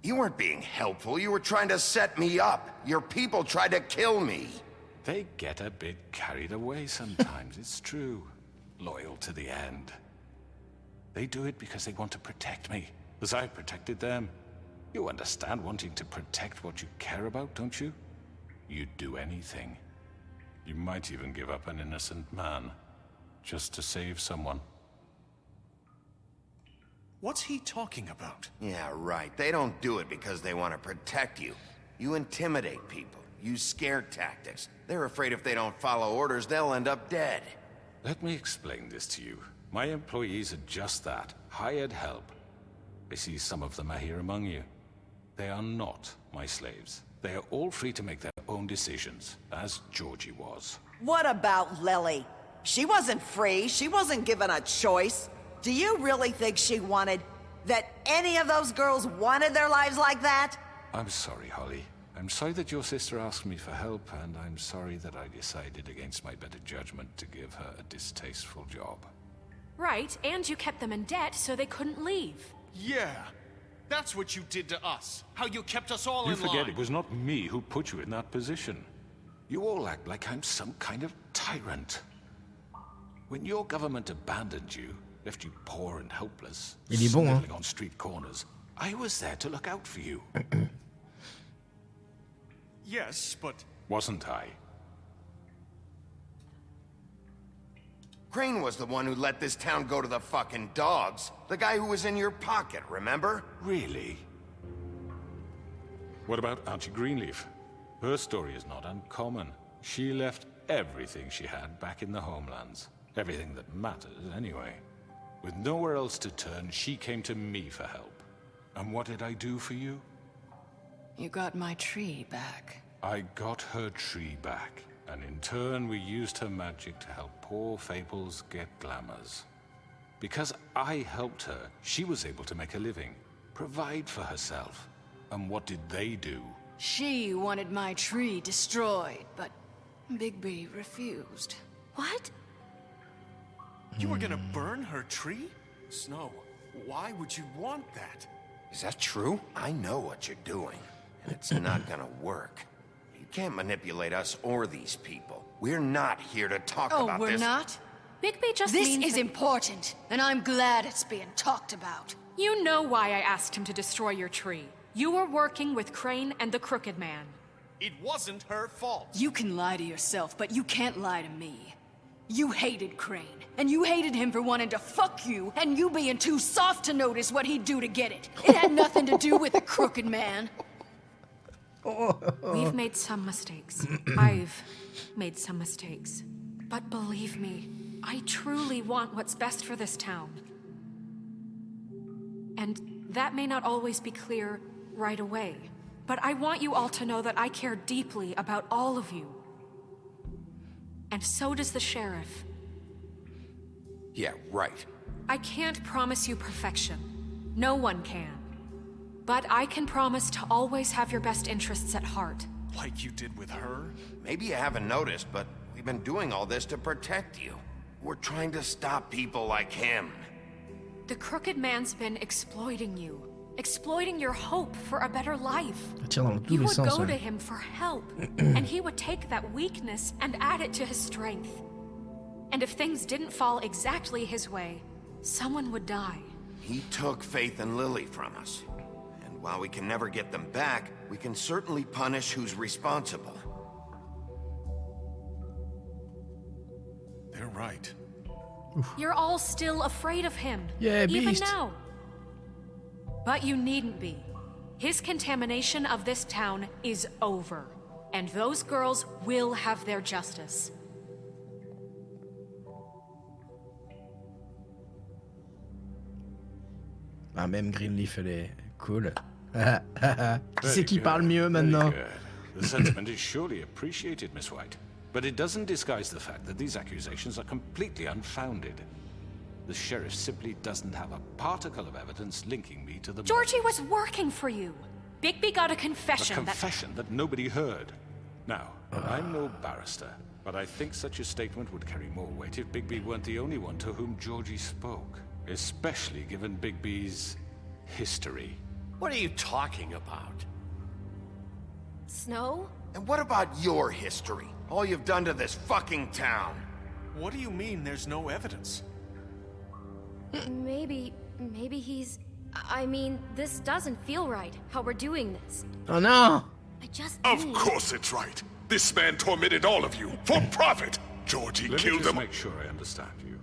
You weren't being helpful. You were trying to set me up. Your people tried to kill me. They get a bit carried away sometimes, it's true. Loyal to the end. They do it because they want to protect me, as I protected them. You understand wanting to protect what you care about, don't you? You'd do anything. You might even give up an innocent man, just to save someone. What's he talking about? Yeah, right. They don't do it because they want to protect you. You intimidate people, use scare tactics. They're afraid if they don't follow orders, they'll end up dead. Let me explain this to you. My employees are just that, hired help. I see some of them are here among you. They are not my slaves. They are all free to make their own decisions, as Georgie was. What about Lily? She wasn't free. She wasn't given a choice. Do you really think she wanted... that any of those girls wanted their lives like that? I'm sorry, Holly. I'm sorry that your sister asked me for help, and I'm sorry that I decided against my better judgment to give her a distasteful job. Right, and you kept them in debt so they couldn't leave. Yeah. That's what you did to us. How you kept us all You in line. forget it was not me who put you in that position. You all act like I'm some kind of tyrant. When your government abandoned you, left you poor and helpless, Il est bon, hein? sniveling on street corners, I was there to look out for you. Yes, but... Wasn't I? Crane was the one who let this town go to the fucking dogs. The guy who was in your pocket, remember? Really? What about Auntie Greenleaf? Her story is not uncommon. She left everything she had back in the homelands. Everything that matters, anyway. With nowhere else to turn, she came to me for help. And what did I do for you? You got my tree back. I got her tree back, and in turn we used her magic to help poor Fables get glamours. Because I helped her, she was able to make a living, provide for herself. And what did they do? She wanted my tree destroyed, but Bigby refused. What? You were gonna burn her tree? Snow, why would you want that? Is that true? I know what you're doing, and it's not gonna work. You can't manipulate us or these people. We're not here to talk about this. Oh, we're not? Bigby just This means is that- important, and I'm glad it's being talked about. You know why I asked him to destroy your tree. You were working with Crane and the Crooked Man. It wasn't her fault. You can lie to yourself, but you can't lie to me. You hated Crane, and you hated him for wanting to fuck you, and you being too soft to notice what he'd do to get it. It had nothing to do with the Crooked Man. We've made some mistakes. I've made some mistakes. But believe me, I truly want what's best for this town. And that may not always be clear right away, but I want you all to know that I care deeply about all of you. And so does the sheriff. Yeah, right. I can't promise you perfection. No one can. But I can promise to always have your best interests at heart. Like you did with her? Maybe you haven't noticed, but we've been doing all this to protect you. We're trying to stop people like him. The Crooked Man's been exploiting you. Exploiting your hope for a better life. Tire dans tous You les would sens, go ouais. to him for help, and he would take that weakness and add it to his strength. And if things didn't fall exactly his way, someone would die. He took Faith and Lily from us. And while we can never get them back, we can certainly punish who's responsible. They're right. You're all still afraid of him. Yeah, even beast. now. But you needn't be. His contamination of this town is over. And those girls will have their justice. Ah, même Greenleaf, elle est cool. Qui c'est qui parle mieux maintenant? Very good. The sentiment is surely appreciated, Miss White. But it doesn't disguise the fact that these accusations are completely unfounded. The sheriff simply doesn't have a particle of evidence linking me to the... Georgie was working for you. Bigby got a confession A confession that nobody heard. Now, I'm no barrister, but I think such a statement would carry more weight if Bigby weren't the only one to whom Georgie spoke. Especially given Bigby's history. What are you talking about? Snow? And what about your history? All you've done to this fucking town. What do you mean there's no evidence? Maybe he's... I mean, this doesn't feel right, how we're doing this. Oh no! I just Of course it's right. This man tormented all of you, for profit. Georgie Let killed me just him. make sure I understand you.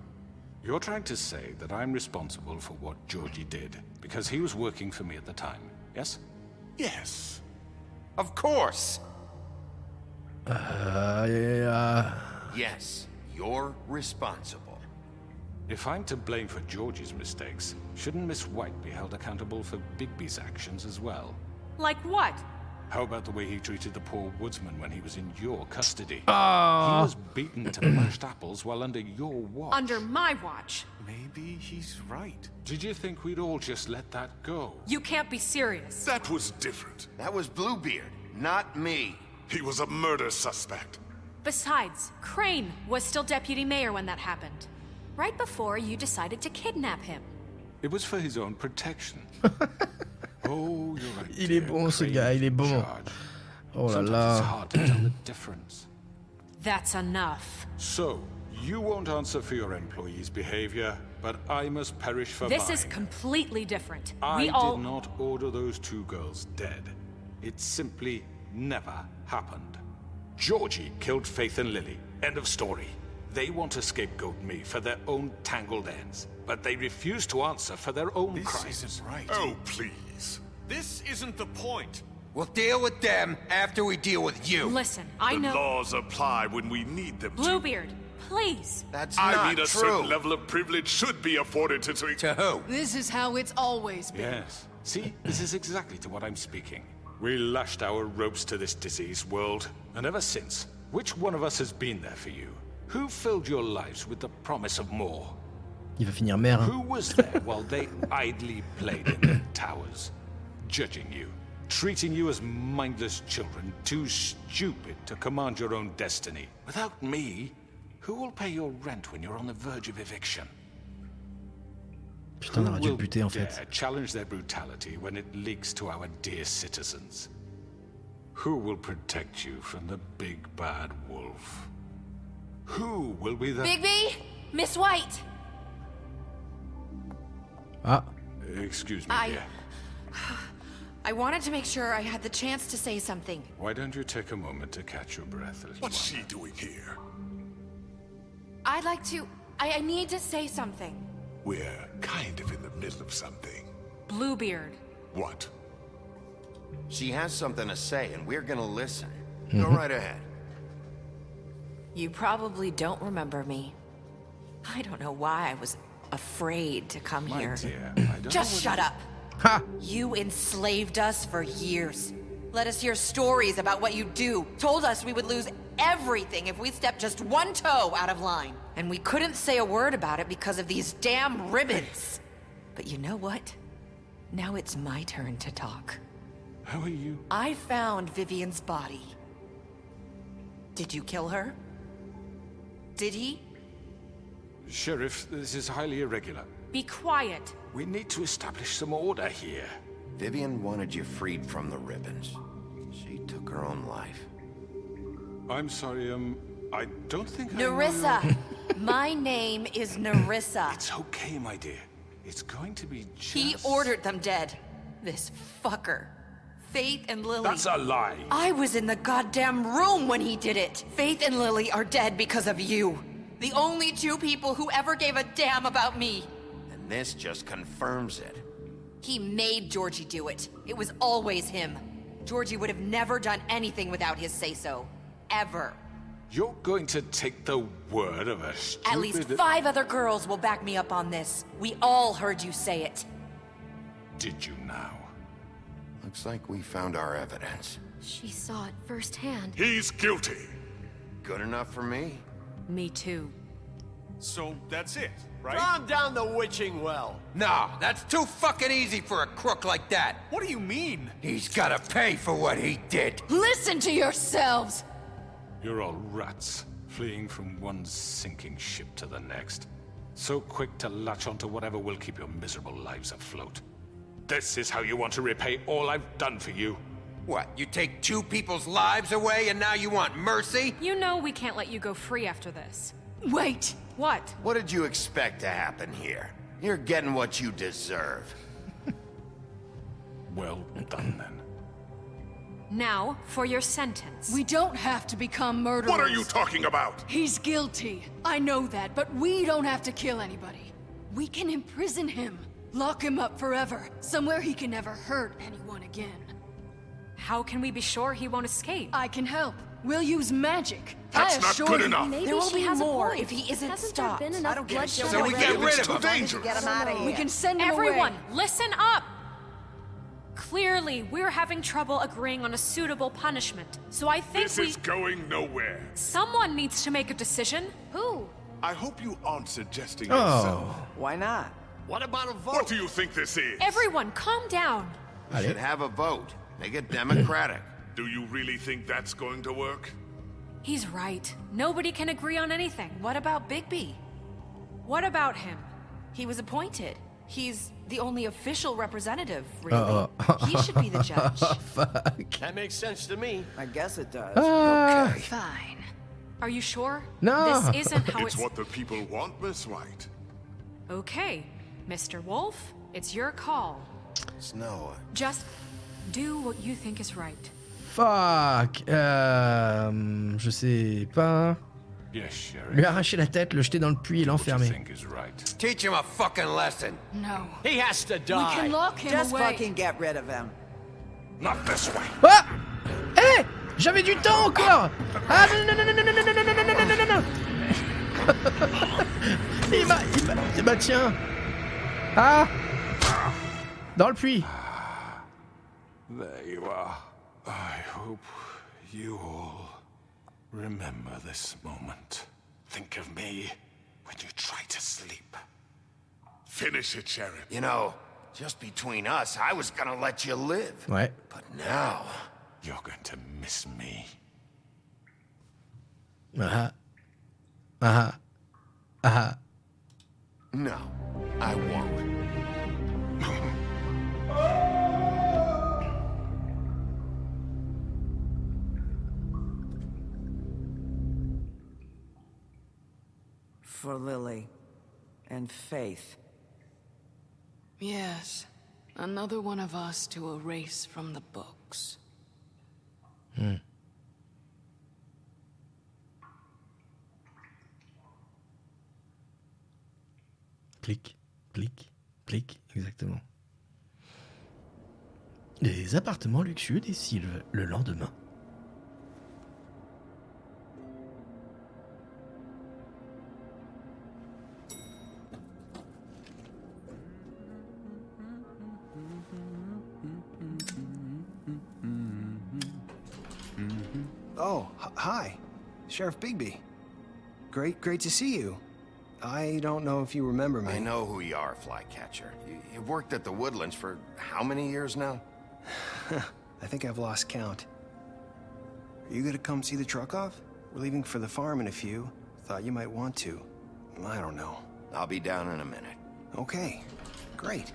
You're trying to say that I'm responsible for what Georgie did, because he was working for me at the time, yes? Yes. Of course. Yeah. Yes, you're responsible. If I'm to blame for Georgie's mistakes, shouldn't Miss White be held accountable for Bigby's actions as well? Like what? How about the way he treated the poor woodsman when he was in your custody? Oh. He was beaten to mashed apples while under your watch. Under my watch. Maybe he's right. Did you think we'd all just let that go? You can't be serious. That was different. That was Bluebeard, not me. He was a murder suspect. Besides, Crane was still deputy mayor when that happened. Right before you decided to kidnap him. It was for his own protection. Oh, you're right. Il est bon ce gars, il est bon. Oh là Sometimes là. it's hard to tell the difference. That's enough. So, you won't answer for your employees' behavior, but I must perish for This mine. is completely different. I We all... did not order those two girls dead. It simply never happened. Georgie killed Faith and Lily. End of story. They want to scapegoat me for their own tangled ends, but they refuse to answer for their own crimes. This isn't right. Oh, please. This isn't the point. We'll deal with them after we deal with you. Listen, I The know... laws apply when we need them to. Bluebeard, please. That's I not mean, a true. certain level of privilege should be afforded to... To who? This is how it's always been. Yes. See, this is exactly to what I'm speaking. We lashed our ropes to this diseased world, and ever since, which one of us has been there for you? Who filled your lives with the promise of more? Il va finir maire. Hein. Who was there while they idly played in their towers? Judging you, treating you as mindless children, too stupid to command your own destiny. Without me, who will pay your rent when you're on the verge of eviction? Putain, on aurait dû le buter en fait. Dare challenge their brutality when it leaks to our dear citizens? Who will protect you from the big bad wolf? Who will be the... Bigby! Miss White! Ah. Excuse me, dear. I wanted to make sure I had the chance to say something. Why don't you take a moment to catch your breath, little What's one? she doing here? I'd like to... I need to say something. We're kind of in the middle of something. Bluebeard. What? She has something to say, and we're gonna listen. Go right ahead. You probably don't remember me. I don't know why I was afraid to come My here. dear, I don't Just know shut up. You enslaved us for years. Let us hear stories about what you do. Told us we would lose everything if we stepped just one toe out of line. And we couldn't say a word about it because of these damn ribbons. But you know what? Now it's my turn to talk. How are you? I found Vivian's body. Did you kill her? Did he? Sheriff, this is highly irregular. Be quiet. We need to establish some order here. Vivian wanted you freed from the ribbons. She took her own life. I'm sorry, I don't think I know Nerissa! your- My name is Nerissa. It's okay, my dear. It's going to be just... He ordered them dead. This fucker. Faith and Lily. That's a lie. I was in the goddamn room when he did it. Faith and Lily are dead because of you. The only two people who ever gave a damn about me. And this just confirms it. He made Georgie do it. It was always him. Georgie would have never done anything without his say-so. Ever. You're going to take the word of a stupid... At least 5 other girls will back me up on this. We all heard you say it. Did you now? Looks like we found our evidence. She saw it firsthand. He's guilty. Good enough for me? Me too. So that's it, right? Calm down the witching well. No, that's too fucking easy for a crook like that. What do you mean? He's gotta pay for what he did. Listen to yourselves! You're all rats, fleeing from one sinking ship to the next. So quick to latch onto whatever will keep your miserable lives afloat. This is how you want to repay all I've done for you? What, you take 2 people's lives away and now you want mercy? You know we can't let you go free after this. Wait! What? What did you expect to happen here? You're getting what you deserve. Well done, then. Now, for your sentence. We don't have to become murderers. What are you talking about? He's guilty. I know that, but we don't have to kill anybody. We can imprison him. Lock him up forever. Somewhere he can never hurt anyone again. How can we be sure he won't escape? I can help. We'll use magic. That's I not assure good you. enough. Maybe There will she be has a more point. if he isn't Hasn't stopped. there been enough I don't get bloodshed it. So we already? get rid It's of too him. dangerous. Get him out of here. We can send him Everyone, away. listen up! Clearly, we're having trouble agreeing on a suitable punishment. So I think This is going nowhere. someone needs to make a decision. Who? I hope you aren't suggesting Oh. yourself. Why not? What about a vote? What do you think this is? Everyone, calm down. We should have a vote. Make it democratic. Do you really think that's going to work? He's right. Nobody can agree on anything. What about Bigby? What about him? He was appointed. He's the only official representative, really. He should be the judge. Fuck. That makes sense to me. I guess it does. Ah. Fine. Are you sure? No. This isn't how It's it's... what the people want, Miss White. Okay, Mr. Wolf, it's your call. Snow. Just do what you think is right. Fuck. Je sais pas. Yes, Sheriff. Lui arracher la tête, le jeter dans le puits et What you l'enfermer. think is right. Teach him a fucking lesson. No. He has to We die. can lock him Just away. fucking get rid of him. Not this way. Ah. Eh, j'avais du temps encore. Ah non non non non non non non non non non non non. Il m'a bah tiens. Ah. Dans le puits. There you are. I hope you all remember this moment. Think of me when you try to sleep. Finish it, Sheriff. You know, just between us, I was gonna let you live. Ouais. But now... You're going to miss me. Ah. Ah. Ah. No, I won't. For Lily. And Faith. Yes. Another one of us to erase from the books. Clic, clic, clic, exactement. Les appartements luxueux des Sylves, le lendemain. Oh, hi. Sheriff Bigby. Great to see you. I don't know if you remember me. I know who you are, Flycatcher. You've worked at the Woodlands for how many years now? I think I've lost count. Are you gonna come see the truck off? We're leaving for the farm in a few. Thought you might want to. I don't know. I'll be down in a minute. Okay, great.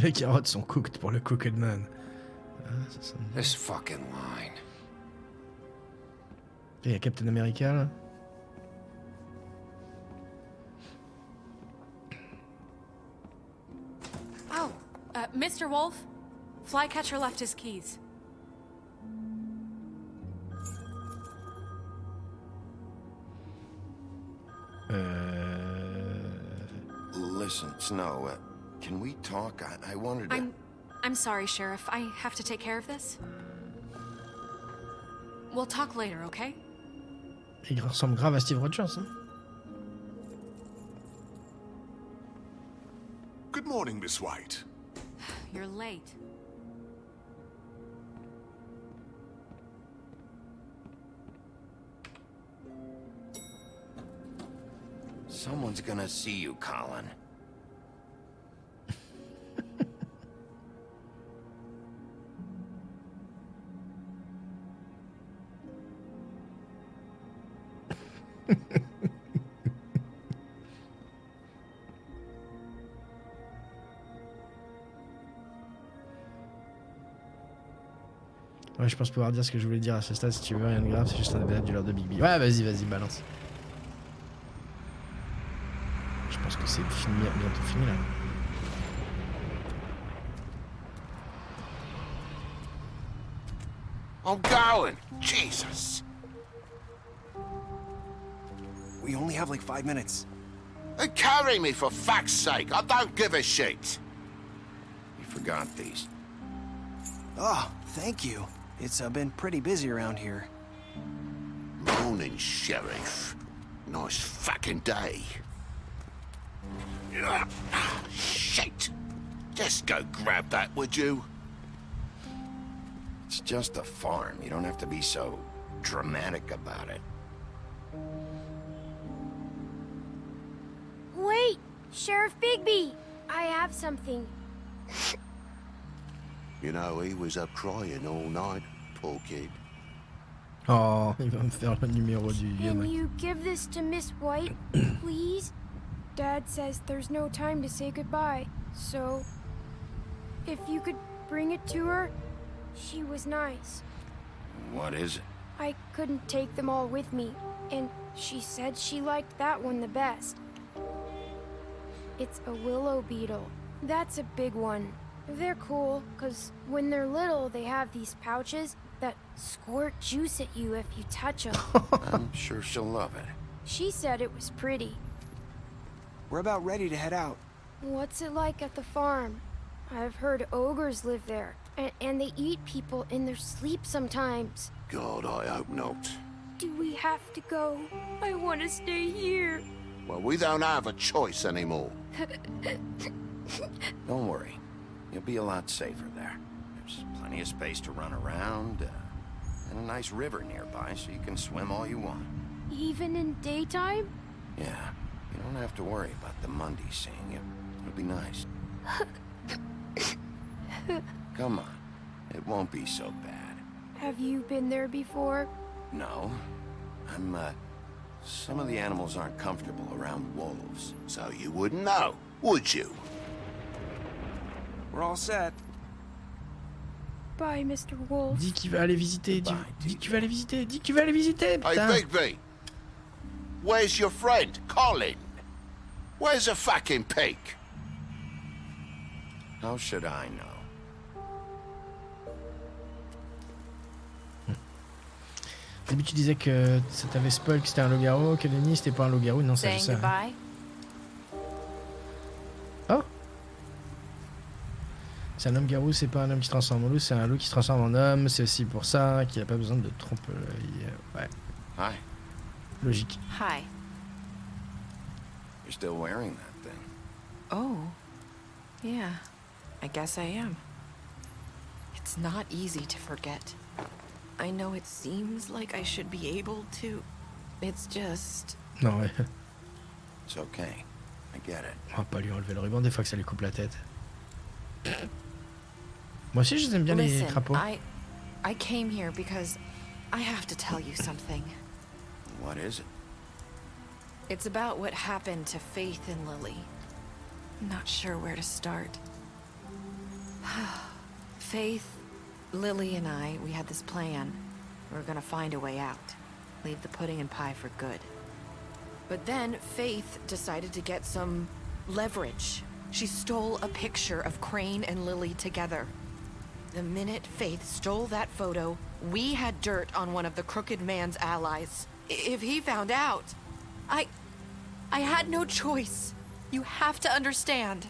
Les carottes sont cooked pour le Crooked Man. Ah, ça sonne bien. This fucking line. Il y a Captain America là. Oh, Mr. Wolf, Flycatcher left his keys. Listen, Snow, can we talk? I wanted to... I'm sorry, Sheriff. I have to take care of this. We'll talk later, okay? Il ressemble grave à Steve Rogers. Hein? Good morning, Miss White. You're late. Someone's gonna see you, Colin. Ouais, je pense pouvoir dire ce que je voulais dire à ce stade. Si tu veux, rien de grave, c'est juste un adulaire de Bigby. Ouais, vas-y, balance. Je pense que c'est bientôt fini là. I'm going. Jesus. We only have like 5 minutes. Carry me for fuck's sake. I don't give a shit. You forgot these. Oh, thank you. It's been pretty busy around here. Morning, Sheriff. Nice fucking day. Shit. Just go grab that, would you? It's just a farm. You don't have to be so dramatic about it. Wait! Sheriff Bigby! I have something. You know, he was up crying all night, poor kid. Oh, il va me faire le numéro du Can mec. you give this to Miss White, please? Dad says there's no time to say goodbye, so... If you could bring it to her, she was nice. What is it? I couldn't take them all with me, and she said she liked that one the best. It's a willow beetle. That's a big one. They're cool, because when they're little, they have these pouches that squirt juice at you if you touch them. I'm sure she'll love it. She said it was pretty. We're about ready to head out. What's it like at the farm? I've heard ogres live there, and they eat people in their sleep sometimes. God, I hope not. Do we have to go? I want to stay here. Well, we don't have a choice anymore. Don't worry. You'll be a lot safer there. There's plenty of space to run around, and a nice river nearby, so you can swim all you want. Even in daytime? Yeah, you don't have to worry about the Mundy seeing you. It'll be nice. Come on. It won't be so bad. Have you been there before? No. Some of the animals aren't comfortable around wolves. So you wouldn't know, would you? We're all set. Bye, Mr. Wolf. Dis qu'il va aller visiter. Dis que tu vas aller visiter. Dis que tu vas aller visiter. Hey, Putain. Bigby. Where's your friend, Colin? Where's the fucking pig? How should I know? Au début, tu disais que ça t'avait spoil que c'était un loup-garou, que Lenny c'était pas un loup-garou. Non, ça je Saying sais. goodbye? Oh! C'est un homme-garou, c'est pas un homme qui se transforme en loup, c'est un loup qui se transforme en homme. C'est aussi pour ça qu'il a pas besoin de trompe-l'œil. Ouais. Hi. Logique. Hi. You're still wearing that thing. Oh. Yeah. I guess I am. It's not easy to forget. I know it seems like I should be able to. It's just... Non, ouais. It's okay. I get it. On va pas lui enlever le ruban des fois que ça lui coupe la tête. Moi aussi, je aime bien les crapauds. I came here because I have to tell you something. What is it? It's about what happened to Faith and Lily. I'm not sure where to start. Faith, Lily and I, we had this plan. We were gonna find a way out. Leave the pudding and pie for good. But then Faith decided to get some leverage. She stole a picture of Crane and Lily together. The minute Faith stole that photo, we had dirt on one of the Crooked Man's allies. If he found out, I had no choice. You have to understand.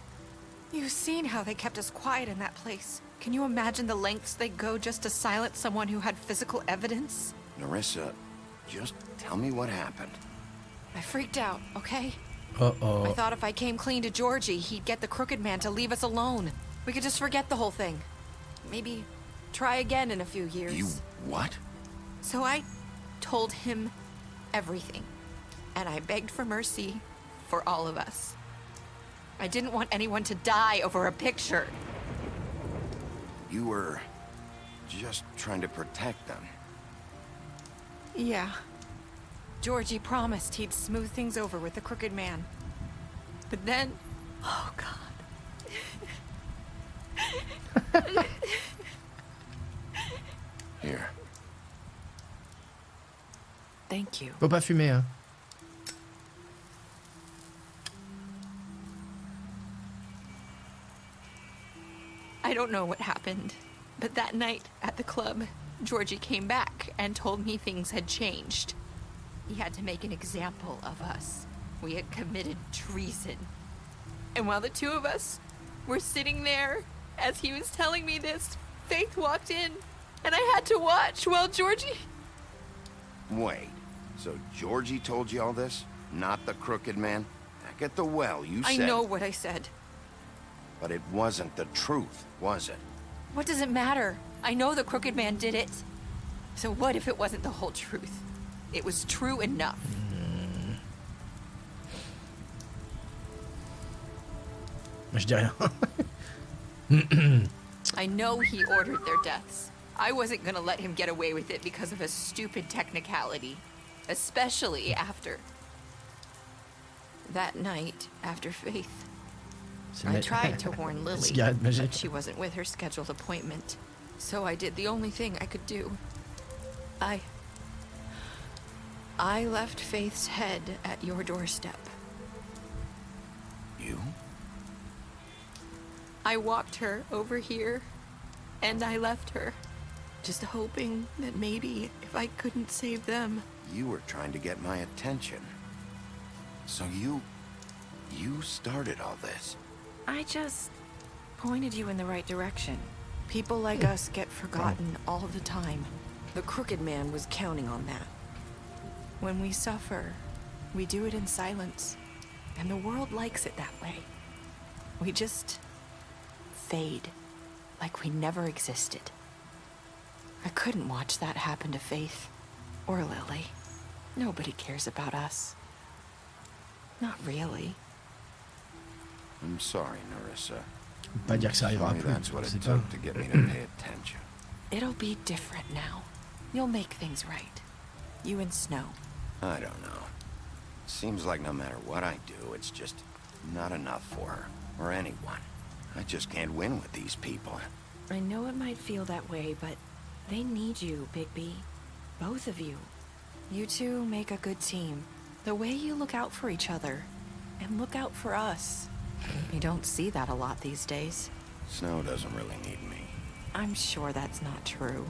You've seen how they kept us quiet in that place. Can you imagine the lengths they go just to silence someone who had physical evidence? Nerissa, just tell me what happened. I freaked out, okay? Uh-oh. I thought if I came clean to Georgie, he'd get the Crooked Man to leave us alone. We could just forget the whole thing. Maybe try again in a few years. You what? So I told him everything. And I begged for mercy for all of us. I didn't want anyone to die over a picture. You were just trying to protect them. Yeah. Georgie promised he'd smooth things over with the Crooked Man. But then... Oh, God. Here. Thank you. Faut pas fumer, hein. I don't know what happened, but that night at the club, Georgie came back and told me things had changed. He had to make an example of us. We had committed treason. And while the two of us were sitting there, as he was telling me this, Faith walked in, and I had to watch while Georgie... Wait, so Georgie told you all this? Not the Crooked Man? Back at the well, you said... I know what I said. But it wasn't the truth, was it? What does it matter? I know the Crooked Man did it. So what if it wasn't the whole truth? It was true enough. Je dis rien. I know he ordered their deaths. I wasn't gonna let him get away with it because of a stupid technicality. Especially after... that night, after Faith. I tried to warn Lily, but she wasn't with her scheduled appointment. So I did the only thing I could do. I left Faith's head at your doorstep. You? I walked her over here, and I left her. Just hoping that maybe if I couldn't save them... You were trying to get my attention. So you started all this. I just pointed you in the right direction. People like us get forgotten all the time. The Crooked Man was counting on that. When we suffer, we do it in silence. And the world likes it that way. We just fade, like we never existed. I couldn't watch that happen to Faith, or Lily. Nobody cares about us. Not really. I'm sorry, Nerissa. Pas dire que ça arrivera Maybe plus. that's what it C'est took pas- to get me to pay attention. It'll be different now. You'll make things right. You and Snow. I don't know. Seems like no matter what I do, it's just not enough for her, or anyone. I just can't win with these people. I know it might feel that way, but they need you, Bigby. Both of you. You two make a good team. The way you look out for each other, and look out for us. You don't see that a lot these days. Snow doesn't really need me. I'm sure that's not true.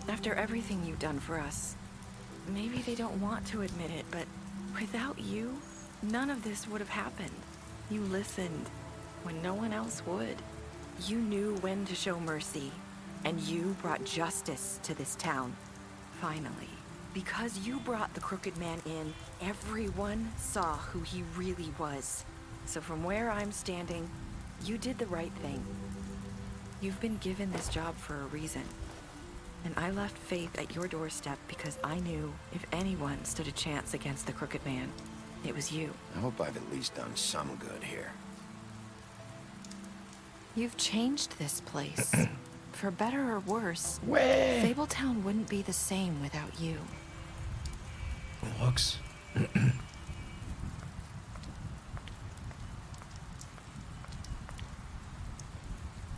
After everything you've done for us, maybe they don't want to admit it, but without you, none of this would have happened. You listened when no one else would. You knew when to show mercy, and you brought justice to this town. Finally. Because you brought the Crooked Man in, everyone saw who he really was. So from where I'm standing, you did the right thing. You've been given this job for a reason. And I left Faith at your doorstep because I knew if anyone stood a chance against the Crooked Man, it was you. I hope I've at least done some good here. You've changed this place. For better or worse, Ouais. Fabletown wouldn't be the same without you. Rox.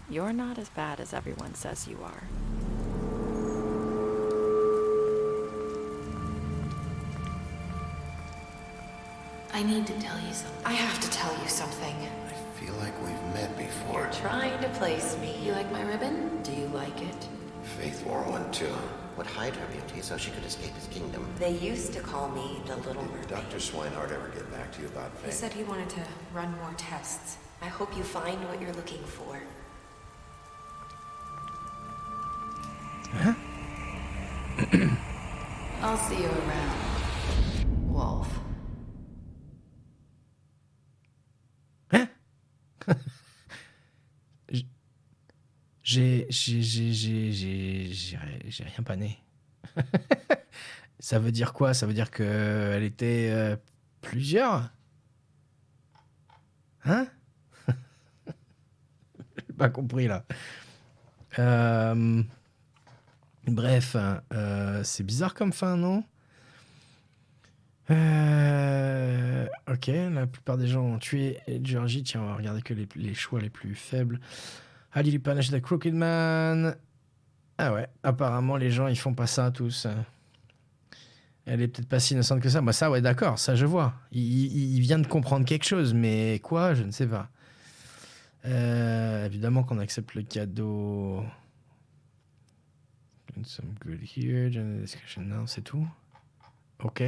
You're not as bad as everyone says you are. I need to tell you something. I have to tell you something. I feel like we've met before. You're trying to place me. You like my ribbon? Do you like it? Faith wore one too. would hide her beauty so she could escape his kingdom. They used to call me the Little Mermaid. Did Dr. Swinehart ever get back to you about He Ving? said he wanted to run more tests. I hope you find what you're looking for. Huh? I'll see you around, Wolf. J'ai rien pané. Ça veut dire quoi? Ça veut dire qu'elle était plusieurs? Hein? J'ai pas compris là. Bref, c'est bizarre comme fin, non? Ok, la plupart des gens ont tué Georgie. Tiens, on va regarder que les choix les plus faibles. How did you punish the Crooked Man? Ah ouais, apparemment les gens ils font pas ça tous. Elle est peut-être pas si innocente que ça. Bah ça ouais d'accord, ça je vois. Il vient de comprendre quelque chose, mais quoi, je ne sais pas. Évidemment qu'on accepte le cadeau. Some good here, general discussion. Non, c'est tout. Ok.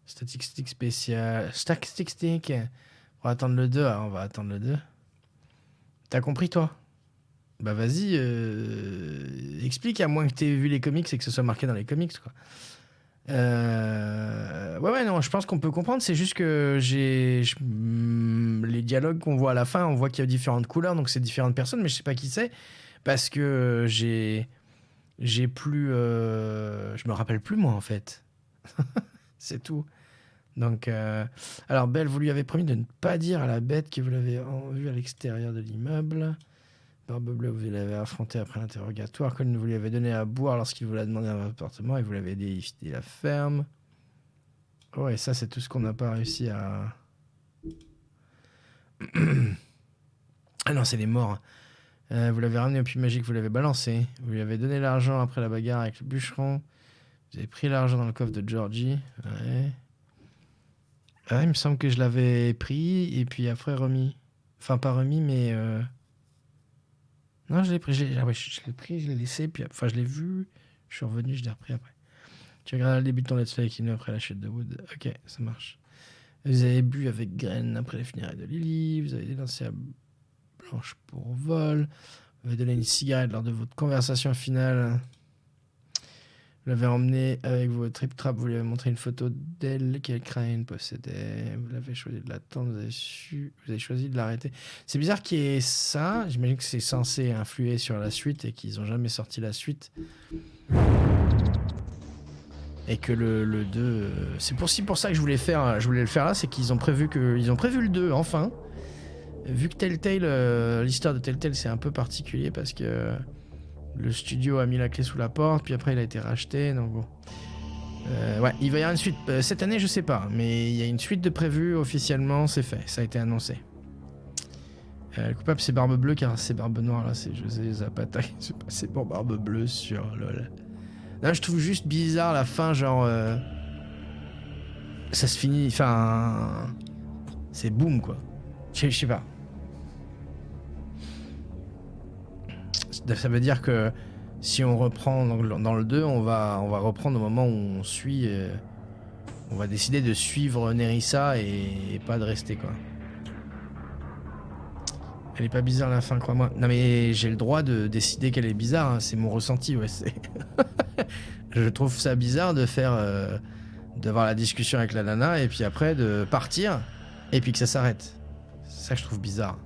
Statistique spéciale. Statistique. On va attendre le 2. Alors on va attendre le 2. T'as compris, toi? Bah vas-y, explique, à moins que t'aies vu les comics et que ce soit marqué dans les comics, quoi. Ouais, non, je pense qu'on peut comprendre. C'est juste que les dialogues qu'on voit à la fin, on voit qu'il y a différentes couleurs, donc c'est différentes personnes, mais je sais pas qui c'est, parce que j'ai plus... je me rappelle plus, moi, en fait. C'est tout. Donc, alors, Belle, vous lui avez promis de ne pas dire à la bête que vous l'avez vue à l'extérieur de l'immeuble. Barbe Bleue, vous l'avez affronté après l'interrogatoire. Colin, vous lui avez donné à boire lorsqu'il vous l'a demandé dans votre appartement et vous l'avez aidé à éviter la ferme. Oh, et ça, c'est tout ce qu'on n'a pas réussi à... Ah non, c'est les morts. Vous l'avez ramené au puits magique, vous l'avez balancé. Vous lui avez donné l'argent après la bagarre avec le bûcheron. Vous avez pris l'argent dans le coffre de Georgie. Ouais. Ah, il me semble que je l'avais pris et puis après remis. Enfin, pas remis, mais... Non, je l'ai pris. Je l'ai pris, je l'ai laissé. Puis, enfin, je l'ai vu. Je suis revenu, je l'ai repris après. Tu regardes le début de ton let's play avec Inu après la chute de Wood. Ok, ça marche. Vous avez bu avec Gren après les funérailles de Lily. Vous avez dénoncé à Blanche pour vol. Vous avez donné une cigarette lors de votre conversation finale. Vous l'avez emmené avec vos trip trap. Vous lui avez montré une photo d'elle qu'elle Crane possédait. Vous l'avez choisi de l'attendre. Vous avez choisi de l'arrêter. C'est bizarre qu'il y ait ça. J'imagine que c'est censé influer sur la suite et qu'ils n'ont jamais sorti la suite. Et que le 2... C'est pour ça que je voulais le faire là. C'est qu'ils ont prévu le 2, enfin. Vu que Telltale, l'histoire de Telltale, c'est un peu particulier parce que... Le studio a mis la clé sous la porte, puis après il a été racheté, donc bon. Ouais, il va y avoir une suite. Cette année, je sais pas, mais il y a une suite de prévue officiellement, c'est fait, ça a été annoncé. Le coupable c'est Barbe Bleue, car c'est Barbe Noire, là c'est José Zapata qui s'est passé pour Barbe Bleue sur LOL. Là, je trouve juste bizarre la fin, genre... Ça se finit, enfin... C'est boum, quoi. Je sais pas. Ça veut dire que si on reprend dans le 2, on va reprendre au moment où on suit... on va décider de suivre Nerissa et pas de rester, quoi. Elle est pas bizarre la fin, crois-moi. Non mais j'ai le droit de décider qu'elle est bizarre, hein. C'est mon ressenti, ouais. Je trouve ça bizarre de faire... d'avoir la discussion avec la nana et puis après de partir et puis que ça s'arrête. C'est ça que je trouve bizarre.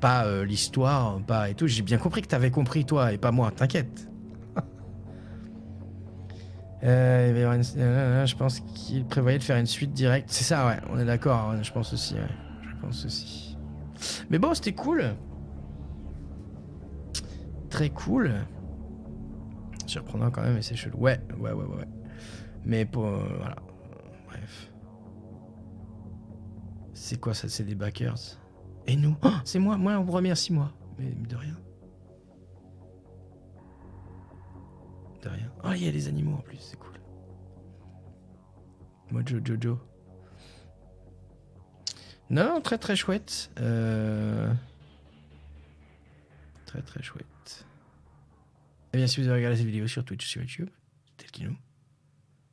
Pas l'histoire, pas et tout. J'ai bien compris que t'avais compris, toi, et pas moi, t'inquiète. Je pense qu'il prévoyait de faire une suite directe. C'est ça, ouais, on est d'accord, ouais, je pense aussi, ouais. Je pense aussi. Mais bon, c'était cool. Très cool. Surprenant quand même, et c'est chelou. Ouais. Mais pour... voilà. Bref. C'est quoi ça? C'est des backers. Et nous? Oh, c'est moi on vous remercie, moi. Mais de rien. De rien. Oh, il y a les animaux en plus, c'est cool. Moi, Jojo. Non, très très chouette. Très très chouette. Et bien, si vous avez regardé cette vidéo sur Twitch ou sur YouTube, tel qu'il nous,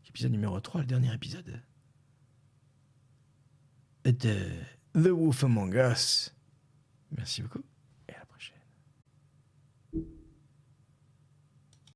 épisode numéro 3, le dernier épisode de The Wolf Among Us. Merci beaucoup.